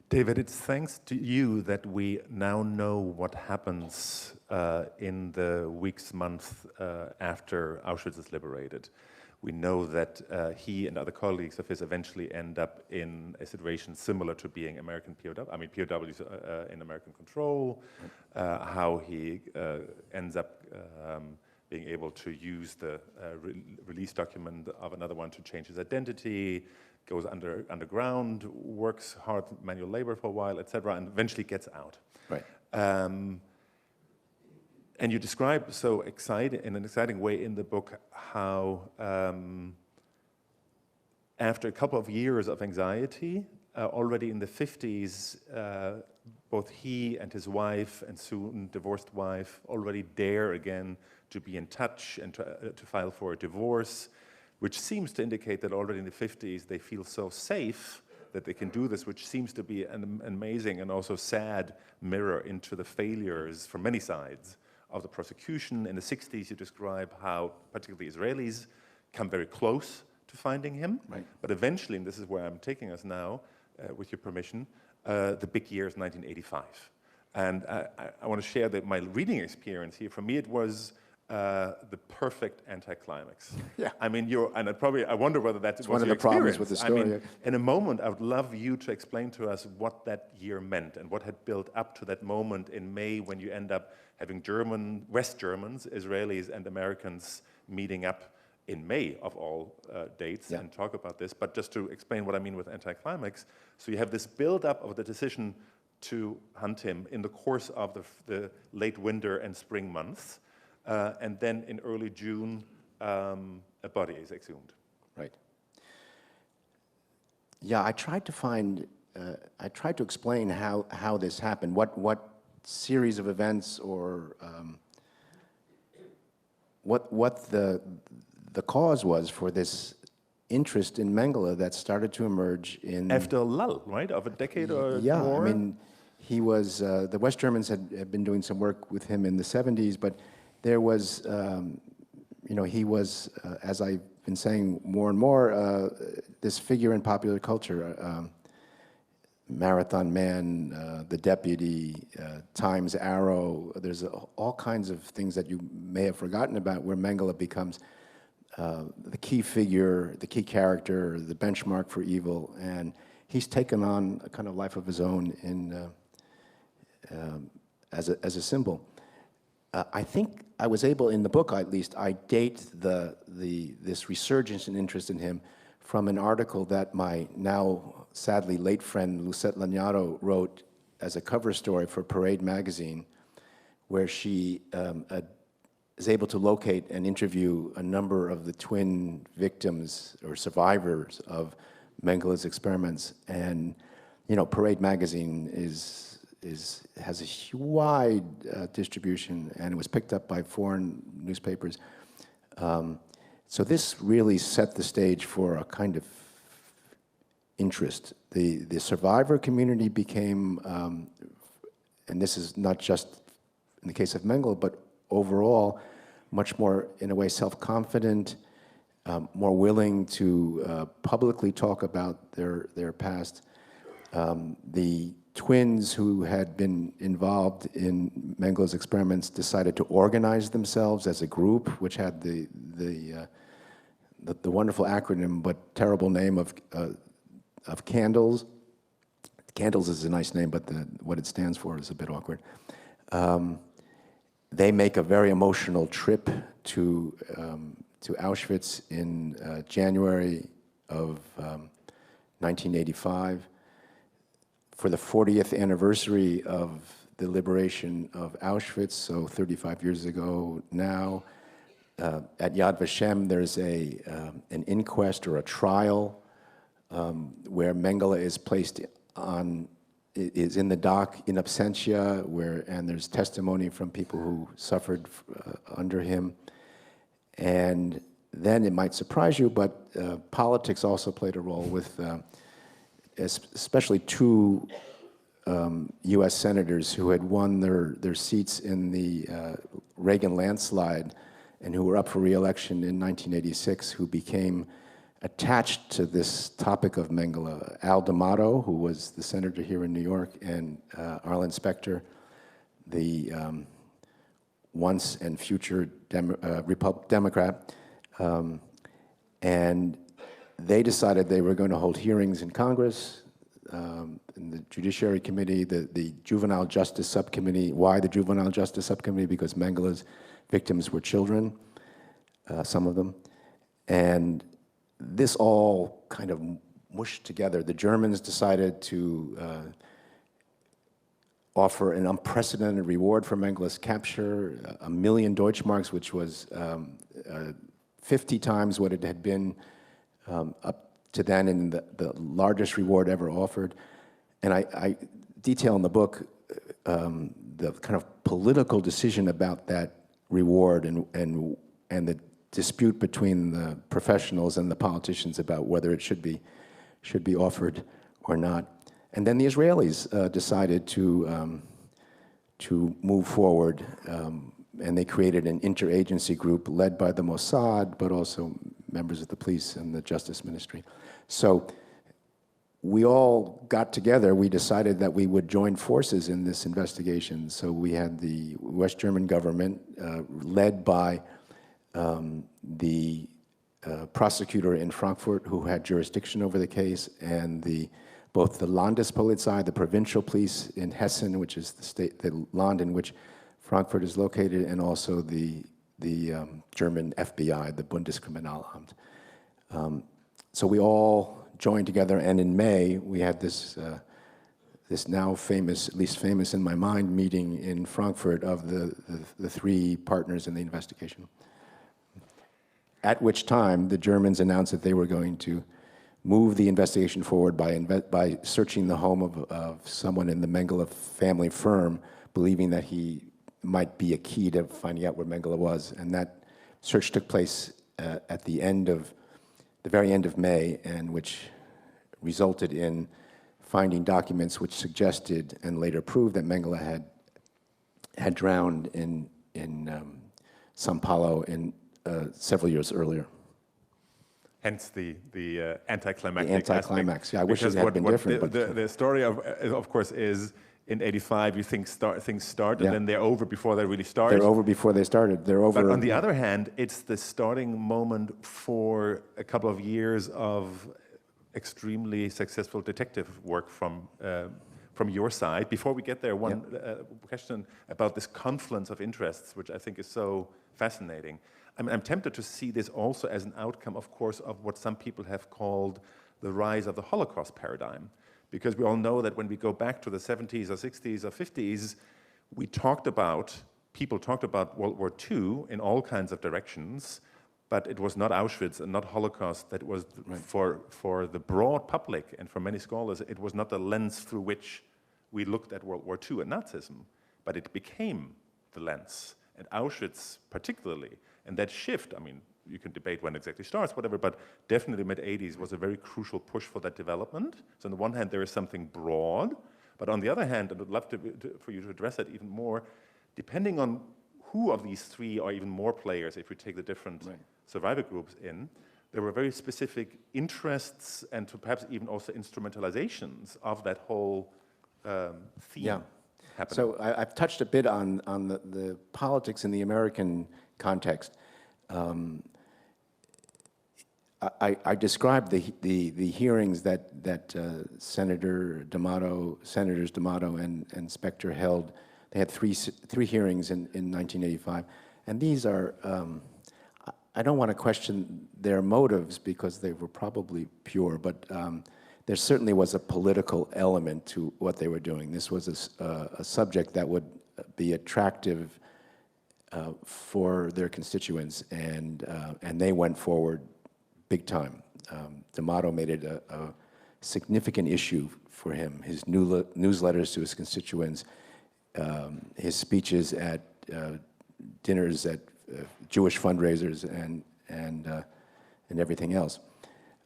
David, it's thanks to you that we now know what happens in the weeks, months after Auschwitz is liberated. We know that he and other colleagues of his eventually end up in a situation similar to being American POW. I mean, POWs in American control, how he ends up being able to use the release document of another one to change his identity, goes underground, works hard manual labor for a while, etc., and eventually gets out. Right. And you describe in an exciting way in the book how after a couple of years of anxiety, already in the 50s, both he and his wife, and soon divorced wife, already dare again to be in touch and to file for a divorce, which seems to indicate that already in the 50s they feel so safe that they can do this, which seems to be an amazing and also sad mirror into the failures from many sides of the prosecution. In the 60s, you describe how particularly Israelis come very close to finding him. Right. But eventually, and this is where I'm taking us now, with your permission, the big year is 1985. And I want to share my reading experience here. For me, it was the perfect anticlimax. Yeah. I mean, I wonder whether that's one of the problems with the story. I mean, in a moment, I would love you to explain to us what that year meant and what had built up to that moment in May when you end up having West Germans, Israelis, and Americans meeting up in May of all dates and talk about this. But just to explain what I mean with anticlimax, so you have this build-up of the decision to hunt him in the course of the late winter and spring months. And then in early June, a body is exhumed. Right. Yeah, I tried to explain how this happened, what series of events or what the cause was for this interest in Mengele that started to emerge in... After a lull, right, of a decade or more? I mean, he was, the West Germans had been doing some work with him in the 70s, but there was, he was, as I've been saying more and more, this figure in popular culture, Marathon Man, The Deputy, Times Arrow. There's all kinds of things that you may have forgotten about where Mengele becomes the key figure, the key character, the benchmark for evil, and he's taken on a kind of life of his own as a symbol. I think I was able, in the book at least, I date this resurgence in interest in him from an article that my now sadly late friend Lucette Lagnato wrote as a cover story for Parade magazine, where she is able to locate and interview a number of the twin victims or survivors of Mengele's experiments. And Parade magazine has a wide distribution, and it was picked up by foreign newspapers. So this really set the stage for a kind of interest. The survivor community became, and this is not just in the case of Mengele, but overall, much more, in a way, self-confident, more willing to publicly talk about their past. The twins who had been involved in Mengele's experiments decided to organize themselves as a group, which had the wonderful acronym but terrible name of CANDLES. CANDLES is a nice name, but what it stands for is a bit awkward. They make a very emotional trip to Auschwitz in January of 1985 for the 40th anniversary of the liberation of Auschwitz, so 35 years ago now. At Yad Vashem, there's an inquest or a trial where Mengele is placed is in the dock in absentia, and there's testimony from people who suffered under him. And then it might surprise you, but politics also played a role with especially two U.S. senators who had won their seats in the Reagan landslide and who were up for re-election in 1986, who became attached to this topic of Mengele. Al D'Amato, who was the senator here in New York, and Arlen Specter, the once and future Democrat. And they decided they were going to hold hearings in Congress, in the Judiciary Committee, the Juvenile Justice Subcommittee. Why the Juvenile Justice Subcommittee? Because Mengele's victims were children, some of them. And this all kind of mushed together. The Germans decided to offer an unprecedented reward for Mengele's capture, 1 million Deutschmarks, which was 50 times what it had been up to then, and the largest reward ever offered. And I detail in the book the kind of political decision about that reward and the dispute between the professionals and the politicians about whether it should be offered or not. And then the Israelis decided to move forward, and they created an interagency group led by the Mossad, but also members of the police and the Justice Ministry. So we all got together, we decided that we would join forces in this investigation. So we had the West German government, led by the prosecutor in Frankfurt who had jurisdiction over the case, and both the Landespolizei, the provincial police in Hessen, which is the land in which Frankfurt is located, and also the German FBI, the Bundeskriminalamt. So we all joined together, and in May we had this now famous, at least famous in my mind, meeting in Frankfurt of the three partners in the investigation. At which time the Germans announced that they were going to move the investigation forward by searching the home of someone in the Mengele family firm, believing that he might be a key to finding out where Mengele was. And that search took place at the very end of May, and which resulted in finding documents which suggested and later proved that Mengele had drowned in Sao Paulo several years earlier. Hence the anticlimactic. The anticlimax. Aspect. Yeah, I wish it had been different. The story of course is in '85 you think things start, and then they're over before they really start. They're over before they started. They're over. But on the other hand, it's the starting moment for a couple of years of extremely successful detective work from your side. Before we get there, one question about this confluence of interests, which I think is so fascinating. I'm tempted to see this also as an outcome, of course, of what some people have called the rise of the Holocaust paradigm. Because we all know that when we go back to the 70s or 60s or 50s, people talked about World War II in all kinds of directions, but it was not Auschwitz and not Holocaust that was for the broad public, and for many scholars, it was not the lens through which we looked at World War II and Nazism, but it became the lens, and Auschwitz particularly. And that shift, I mean, you can debate when it exactly starts, whatever, but definitely mid-'80s was a very crucial push for that development. So on the one hand, there is something broad, but on the other hand, I would love for you to address that even more, depending on who of these three or even more players, if we take the different survivor groups in, there were very specific interests and perhaps even also instrumentalizations of that whole theme happening. So I've touched a bit on the politics in the American context. I described the hearings that Senators D'Amato and Specter held. They had three hearings in 1985, and these are. I don't want to question their motives because they were probably pure, but there certainly was a political element to what they were doing. This was a subject that would be attractive for their constituents, and they went forward big time. D'Amato made it a significant issue for him. His newsletters to his constituents, his speeches at dinners at Jewish fundraisers, and everything else.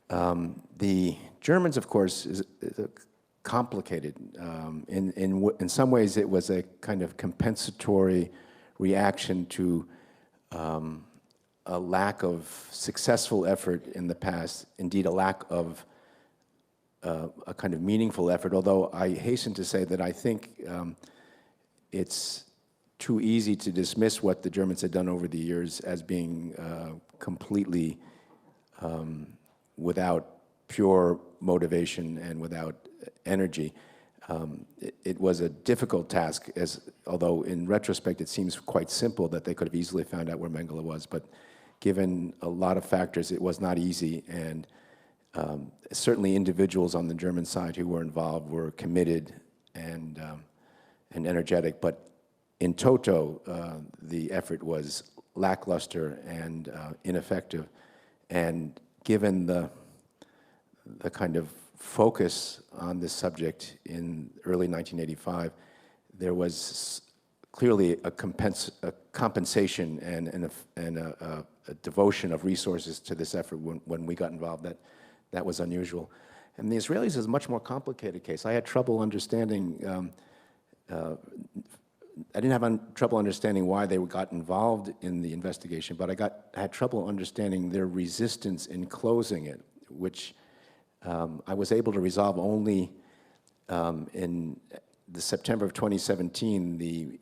The Germans, of course, is complicated. In some ways, it was a kind of compensatory reaction to a lack of successful effort in the past, indeed a lack of a kind of meaningful effort, although I hasten to say that I think it's too easy to dismiss what the Germans had done over the years as being completely without pure motivation and without energy. It was a difficult task, although in retrospect it seems quite simple that they could have easily found out where Mengele was, but given a lot of factors, it was not easy, and certainly individuals on the German side who were involved were committed and energetic, but in toto, the effort was lackluster and ineffective, and given the kind of focus on this subject in early 1985, there was clearly a compensation and a devotion of resources to this effort when we got involved that was unusual. And the Israelis is a much more complicated case. I had trouble understanding, I didn't have trouble understanding why they got involved in the investigation, but I had trouble understanding their resistance in closing it, which I was able to resolve only in the September of 2017. The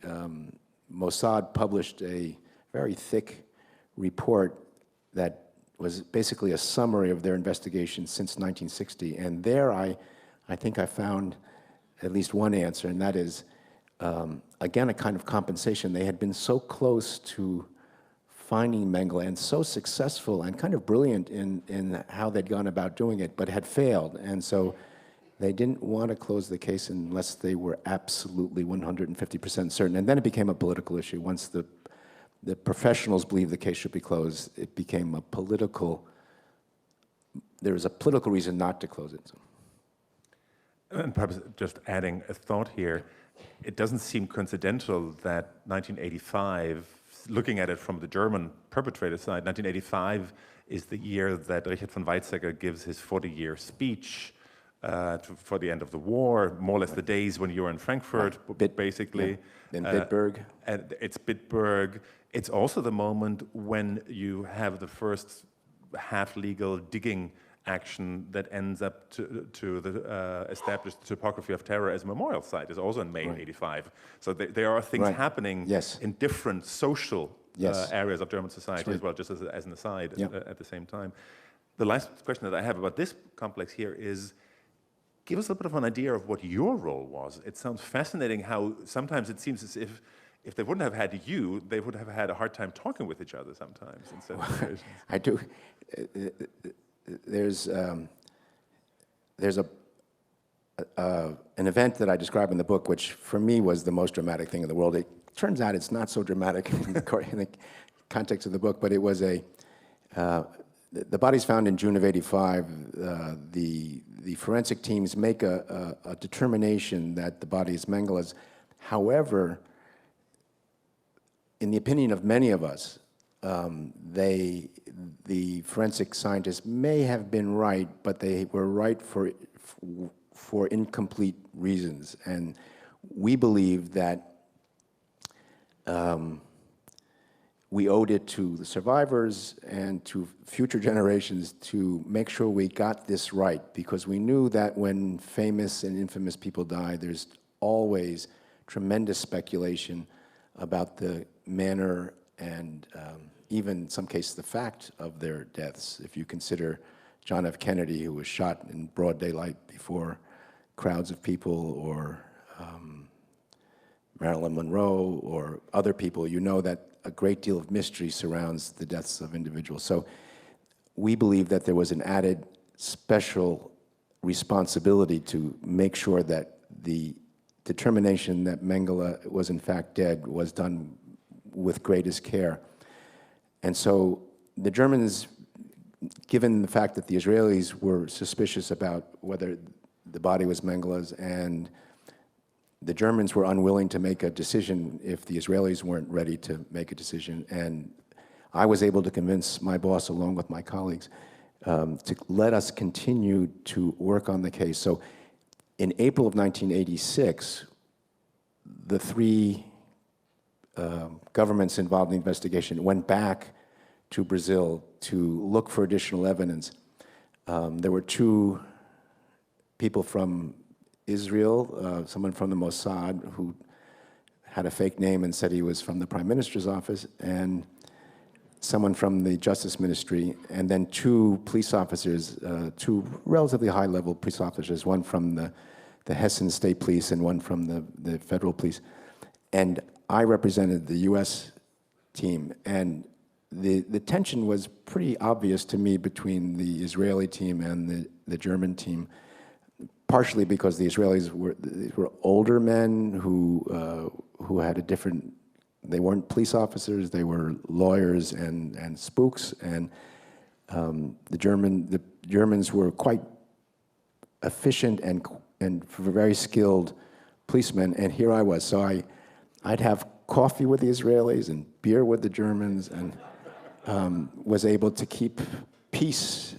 Mossad published a very thick report that was basically a summary of their investigation since 1960. And there I think I found at least one answer, and that is, again, a kind of compensation. They had been so close to finding Mengele and so successful and kind of brilliant in how they'd gone about doing it, but had failed. And so they didn't want to close the case unless they were absolutely 150% certain. And then it became a political issue. Once the professionals believed the case should be closed, it became a political, there was a political reason not to close it. So. And perhaps just adding a thought here, it doesn't seem coincidental that 1985, looking at it from the German perpetrator side, 1985 is the year that Richard von Weizsäcker gives his 40-year speech for the end of the war, more or less the days when you were in Frankfurt, basically. Yeah. In Bitburg. And it's Bitburg. It's also the moment when you have the first half-legal digging action that ends up to the established topography of terror as a memorial site. Is also in May '85. So there are things happening in different social areas of German society as well, just as an aside at the same time. The last question that I have about this complex here is, give us a bit of an idea of what your role was. It sounds fascinating how sometimes it seems as if they wouldn't have had you, they would have had a hard time talking with each other sometimes. I do. There's an event that I describe in the book, which for me was the most dramatic thing in the world. It turns out it's not so dramatic in the context of the book, but it was the body's found in June of '85. The forensic teams make a determination that the body is Mengele's. However, in the opinion of many of us, the forensic scientists may have been right, but they were right for incomplete reasons. And we believe that we owed it to the survivors and to future generations to make sure we got this right, because we knew that when famous and infamous people die, there's always tremendous speculation about the manner and even in some cases the fact of their deaths. If you consider John F. Kennedy, who was shot in broad daylight before crowds of people, or Marilyn Monroe, or other people, you know that a great deal of mystery surrounds the deaths of individuals. So we believe that there was an added special responsibility to make sure that the determination that Mengele was in fact dead was done with greatest care. And so the Germans, given the fact that the Israelis were suspicious about whether the body was Mengele's, and the Germans were unwilling to make a decision if the Israelis weren't ready to make a decision, and I was able to convince my boss, along with my colleagues, to let us continue to work on the case. So in April of 1986, the three governments involved in the investigation went back to Brazil to look for additional evidence. There were two people from Israel, someone from the Mossad who had a fake name and said he was from the Prime Minister's office, and someone from the Justice Ministry, and then two police officers, two relatively high-level police officers, one from the Hessen State Police and one from the Federal Police. And I represented the US team, and the tension was pretty obvious to me between the Israeli team and the German team, partially because the Israelis were older men who had a different, they weren't police officers, they were lawyers and spooks, and the Germans were quite efficient and very skilled policemen, and here I was. So I'd have coffee with the Israelis and beer with the Germans, and was able to keep peace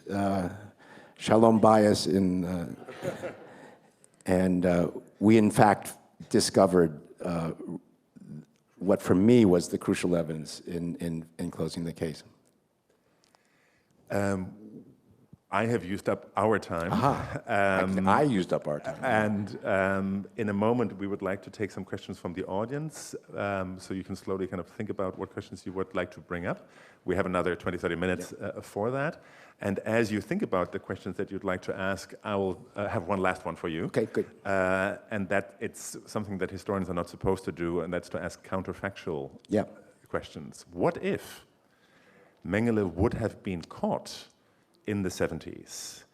shalom bias in, and we in fact discovered what for me was the crucial evidence in closing the case. I have used up our time. I used up our time. And in a moment, we would like to take some questions from the audience, so you can slowly kind of think about what questions you would like to bring up. We have another 20, 30 minutes for that. And as you think about the questions that you'd like to ask, I will have one last one for you. Okay, good. And that it's something that historians are not supposed to do, and that's to ask counterfactual questions. What if Mengele would have been caught in the 70s?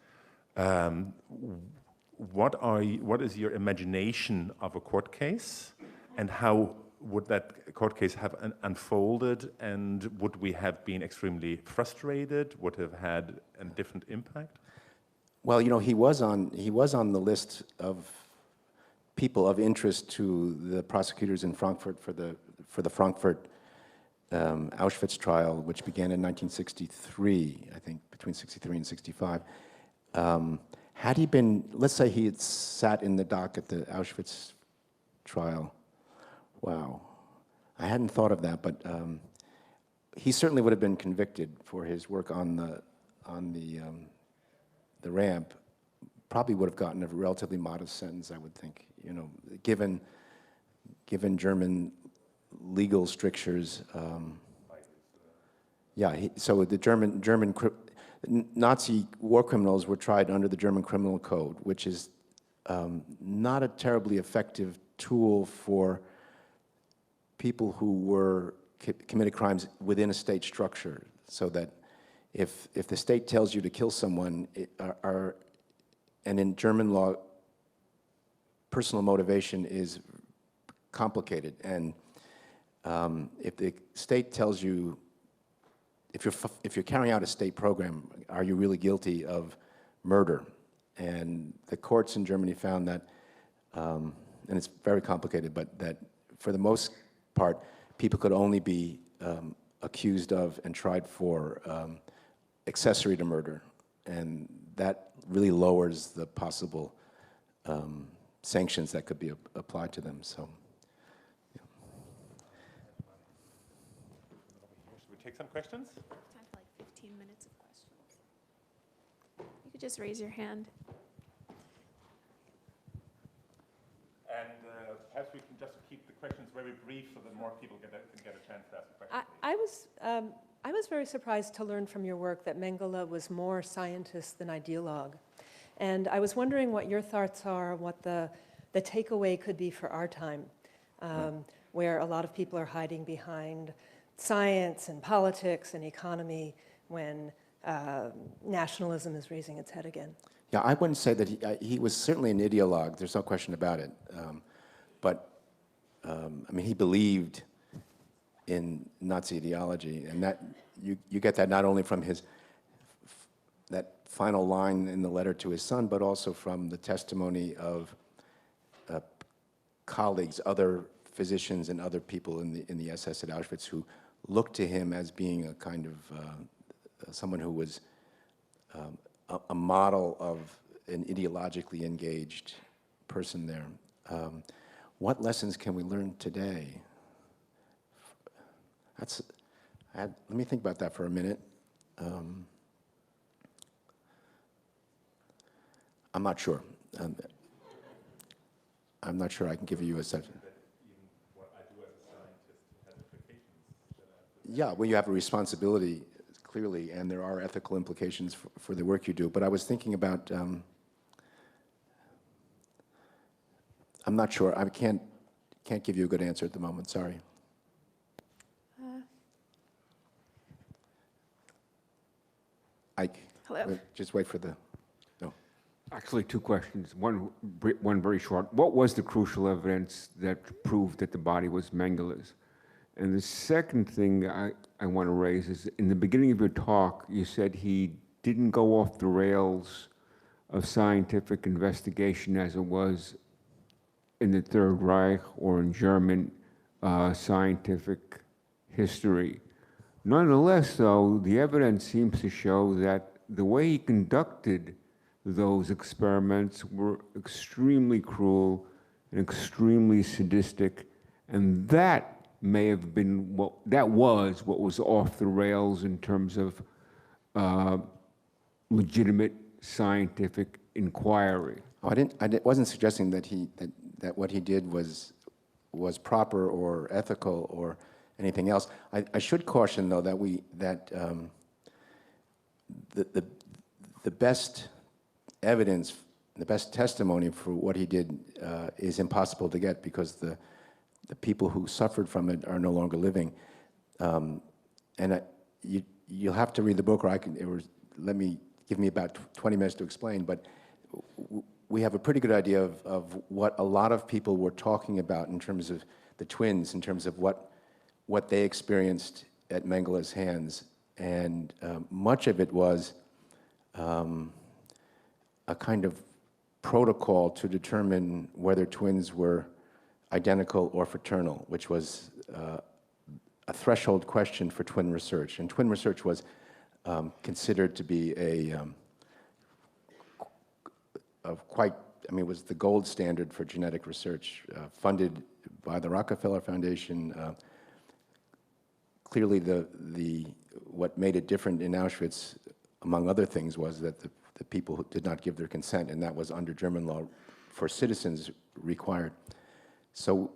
What is your imagination of a court case, and how would that court case have unfolded, and would we have been extremely frustrated, would have had a different impact? Well, you know, he was on the list of people of interest to the prosecutors in Frankfurt for the Frankfurt Auschwitz trial, which began in 1963, I think, between 63 and 65. Had he been, let's say he had sat in the dock at the Auschwitz trial, wow, I hadn't thought of that, but he certainly would have been convicted for his work on the ramp. Probably would have gotten a relatively modest sentence, I would think. You know, given German legal strictures. So the Nazi war criminals were tried under the German Criminal Code, which is not a terribly effective tool for people who were committed crimes within a state structure. So that if the state tells you to kill someone, and in German law, personal motivation is complicated, and if the state tells you, if you're carrying out a state program, are you really guilty of murder? And the courts in Germany found that, and it's very complicated, but that for the most part, people could only be accused of and tried for accessory to murder, and that really lowers the possible sanctions that could be applied to them. So. Take some questions? Time for like 15 minutes of questions. You could just raise your hand. And perhaps we can just keep the questions very brief so that more people can get a chance to ask a question. I was very surprised to learn from your work that Mengele was more scientist than ideologue. And I was wondering what your thoughts are, what the takeaway could be for our time, where a lot of people are hiding behind science and politics and economy when nationalism is raising its head again. Yeah, I wouldn't say that he was certainly an ideologue, there's no question about it. I mean, he believed in Nazi ideology, and that you get that not only from that final line in the letter to his son, but also from the testimony of colleagues, other physicians and other people in the SS at Auschwitz who looked to him as being a kind of someone who was a model of an ideologically engaged person there. What lessons can we learn today? Let me think about that for a minute. I'm not sure. I'm not sure I can give you a set. Yeah, well, you have a responsibility, clearly, and there are ethical implications for the work you do. But I was thinking about, I'm not sure. I can't give you a good answer at the moment. Sorry. Ike. Hello. Just wait for the. No. Actually, two questions. One very short. What was the crucial evidence that proved that the body was Mengele's? And the second thing I want to raise is, in the beginning of your talk, you said he didn't go off the rails of scientific investigation as it was in the Third Reich or in German scientific history. Nonetheless, though, the evidence seems to show that the way he conducted those experiments were extremely cruel and extremely sadistic, and that may have been that was what was off the rails in terms of legitimate scientific inquiry. Oh, I wasn't suggesting that that what he did was proper or ethical or anything else. I should caution, though, that the best evidence, the best testimony for what he did is impossible to get, because the people who suffered from it are no longer living. And you'll have to read the book, or give me about 20 minutes to explain, but we have a pretty good idea of what a lot of people were talking about in terms of the twins, in terms of what they experienced at Mengele's hands. And much of it was a kind of protocol to determine whether twins were identical or fraternal, which was a threshold question for twin research. And twin research was considered to be it was the gold standard for genetic research, funded by the Rockefeller Foundation. Clearly, what made it different in Auschwitz, among other things, was that the people who did not give their consent, and that was under German law for citizens required. So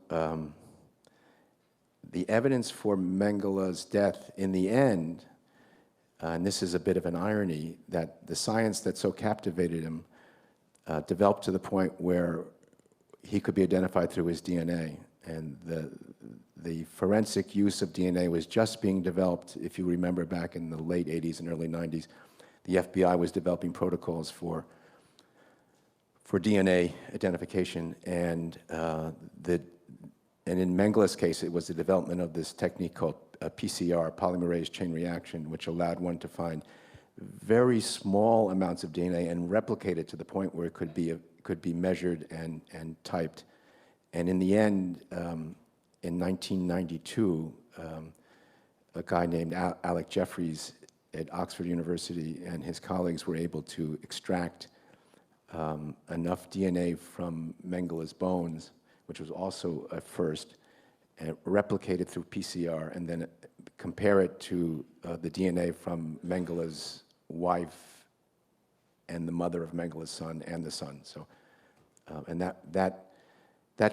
the evidence for Mengele's death in the end, and this is a bit of an irony, that the science that so captivated him developed to the point where he could be identified through his DNA. And the forensic use of DNA was just being developed. If you remember, back in the late 80s and early 90s, the FBI was developing protocols for DNA identification, and in Mengele's case, it was the development of this technique called PCR, polymerase chain reaction, which allowed one to find very small amounts of DNA and replicate it to the point where it could be measured and typed. And in the end, in 1992, a guy named Alec Jeffreys at Oxford University and his colleagues were able to extract enough DNA from Mengele's bones, which was also a first, and replicate it through PCR, and then compare it to the DNA from Mengele's wife and the mother of Mengele's son and the son. So, and that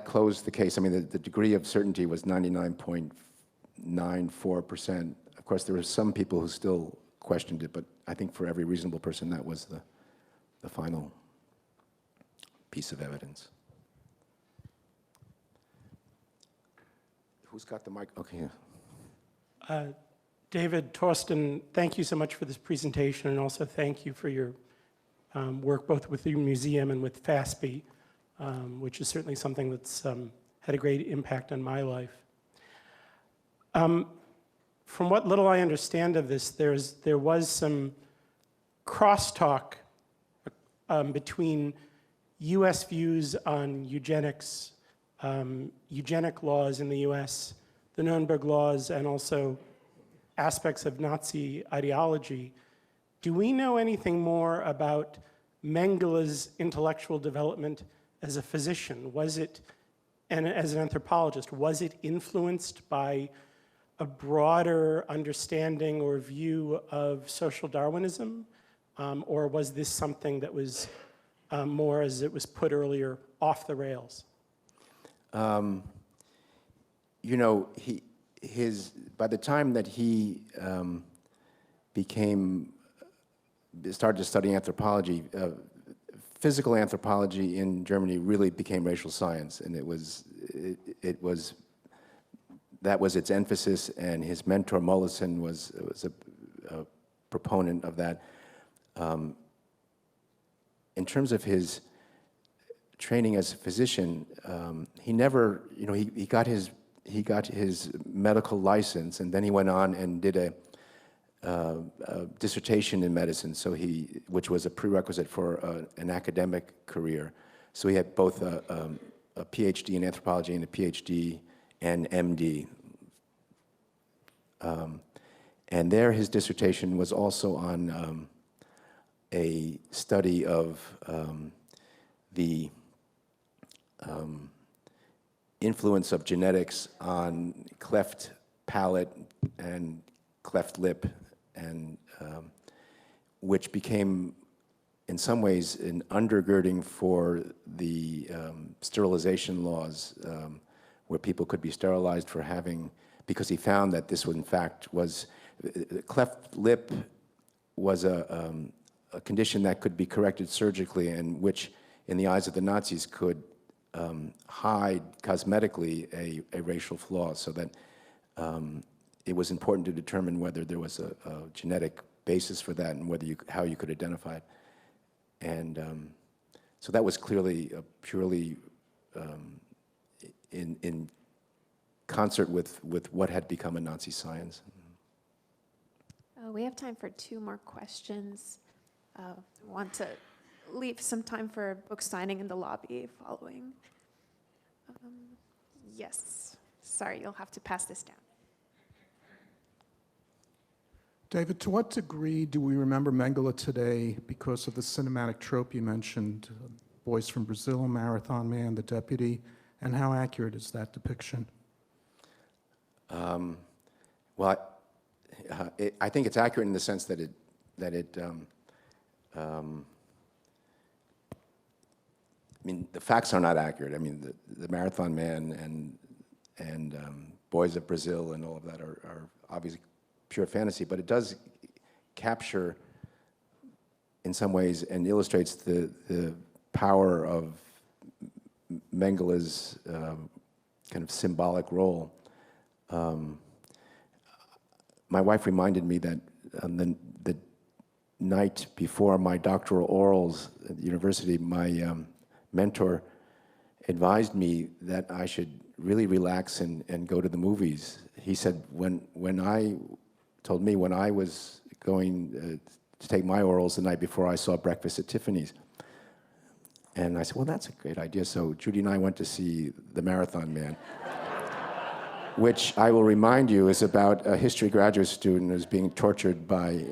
closed the case. I mean, the degree of certainty was 99.94%. Of course, there were some people who still questioned it, but I think for every reasonable person, that was the final piece of evidence. Who's got the mic? Okay. David, Torsten, thank you so much for this presentation, and also thank you for your work both with the museum and with FASPE, which is certainly something that's had a great impact on my life. From what little I understand of this, there was some crosstalk between US views on eugenics, eugenic laws in the US, the Nuremberg laws, and also aspects of Nazi ideology. Do we know anything more about Mengele's intellectual development as a physician? Was it, and as an anthropologist, was it influenced by a broader understanding or view of social Darwinism? Or was this something that was more, as it was put earlier, off the rails? You know, by the time that he started to study anthropology, physical anthropology in Germany really became racial science, and that was its emphasis, and his mentor Mollison was a proponent of that. In terms of his training as a physician, he never, you know, he got his medical license, and then he went on and did a dissertation in medicine, which was a prerequisite for an academic career. So he had both a PhD in anthropology and a PhD and MD. And there his dissertation was also on a study of the influence of genetics on cleft palate and cleft lip, and which became, in some ways, an undergirding for the sterilization laws, where people could be sterilized for having, because he found that this, in fact, was cleft lip was a condition that could be corrected surgically, and which, in the eyes of the Nazis, could hide cosmetically a racial flaw, so that it was important to determine whether there was a genetic basis for that and whether how you could identify it. And so that was clearly purely in concert with what had become a Nazi science. We have time for 2 more questions. Want to leave some time for book signing in the lobby following. Yes. Sorry, you'll have to pass this down. David, to what degree do we remember Mengele today because of the cinematic trope you mentioned, Boys from Brazil, Marathon Man, The Deputy, and how accurate is that depiction? Well, I think it's accurate in the sense that I mean, the facts are not accurate. I mean, the Marathon Man and Boys of Brazil and all of that are obviously pure fantasy, but it does capture, in some ways, and illustrates the power of Mengele's kind of symbolic role. My wife reminded me that the night before my doctoral orals at the university, my mentor advised me that I should really relax and go to the movies. He said when I was going to take my orals the night before, I saw Breakfast at Tiffany's. And I said, well, that's a great idea. So Judy and I went to see The Marathon Man, which I will remind you is about a history graduate student who's being tortured by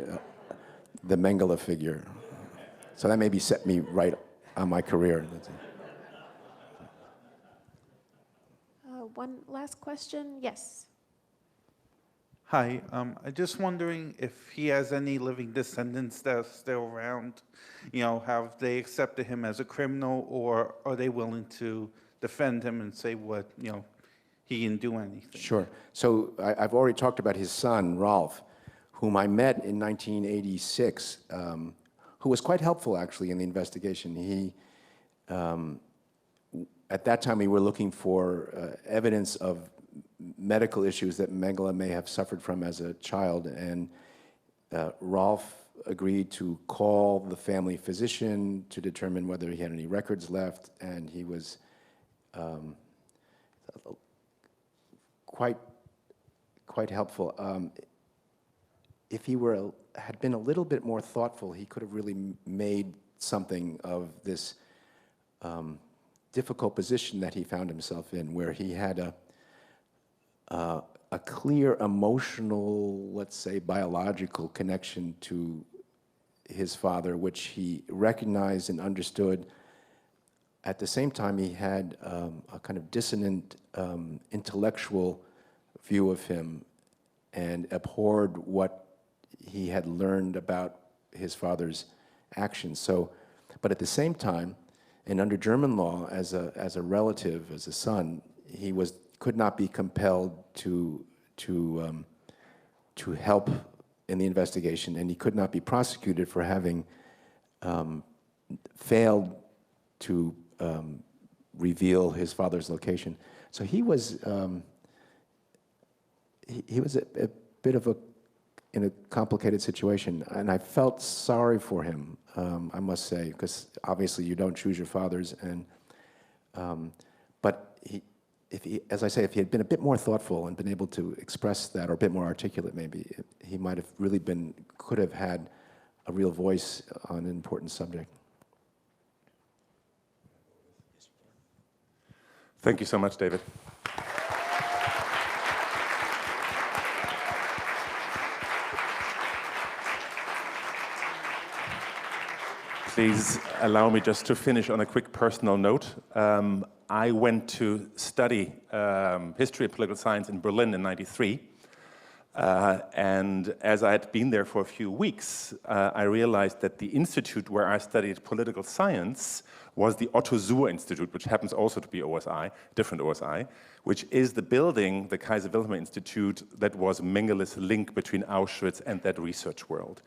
the Mengele figure. So that maybe set me right on my career. One last question. Yes. Hi, I'm just wondering if he has any living descendants that are still around. You know, have they accepted him as a criminal, or are they willing to defend him and say what, you know, he didn't do anything? Sure. So I've already talked about his son, Rolf, whom I met in 1986, who was quite helpful, actually, in the investigation. He, at that time, we were looking for evidence of medical issues that Mengele may have suffered from as a child, and Rolf agreed to call the family physician to determine whether he had any records left, and he was quite helpful. If he had been a little bit more thoughtful, he could have really made something of this difficult position that he found himself in, where he had a clear emotional, let's say, biological connection to his father, which he recognized and understood. At the same time, he had a kind of dissonant intellectual view of him and abhorred what he had learned about his father's actions. So, but at the same time, and under German law, as a relative, as a son, he could not be compelled to help in the investigation, and he could not be prosecuted for having failed to reveal his father's location. So he was a bit of in a complicated situation, and I felt sorry for him, I must say, because obviously you don't choose your fathers, and but as I say, if he had been a bit more thoughtful and been able to express that, or a bit more articulate, maybe he might have really could have had a real voice on an important subject. Thank you so much, David. please allow me just to finish on a quick personal note. I went to study history and political science in Berlin in '93. And as I had been there for a few weeks, I realized that the institute where I studied political science was the Otto Suhr Institute, which happens also to be OSI, different OSI, which is the building, the Kaiser Wilhelm Institute, that was Mengele's link between Auschwitz and that research world.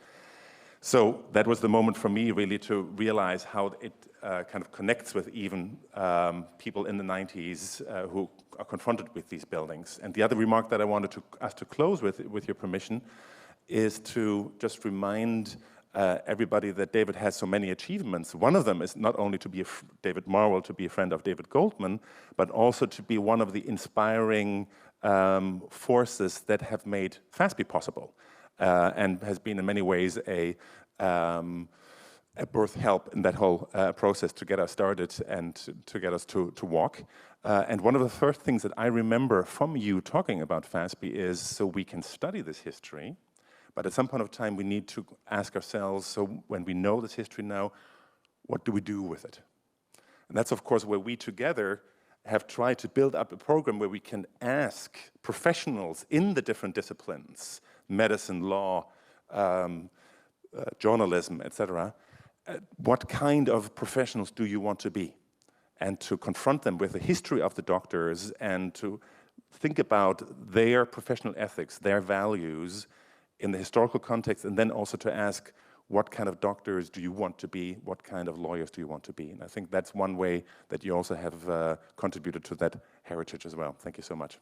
So that was the moment for me really to realize how it kind of connects with even people in the 90s who are confronted with these buildings. And the other remark that I wanted us to close with your permission, is to just remind everybody that David has so many achievements. One of them is not only to be David Marwell, to be a friend of David Goldman, but also to be one of the inspiring forces that have made FASPE possible, and has been in many ways a birth help in that whole process to get us started and to get us to walk. And one of the first things that I remember from you talking about FASPE is, so we can study this history, but at some point of time we need to ask ourselves, so when we know this history now, what do we do with it? And that's of course where we together have tried to build up a program where we can ask professionals in the different disciplines, medicine, law, journalism, etc., what kind of professionals do you want to be? And to confront them with the history of the doctors and to think about their professional ethics, their values in the historical context, and then also to ask, what kind of doctors do you want to be? What kind of lawyers do you want to be? And I think that's one way that you also have contributed to that heritage as well. Thank you so much.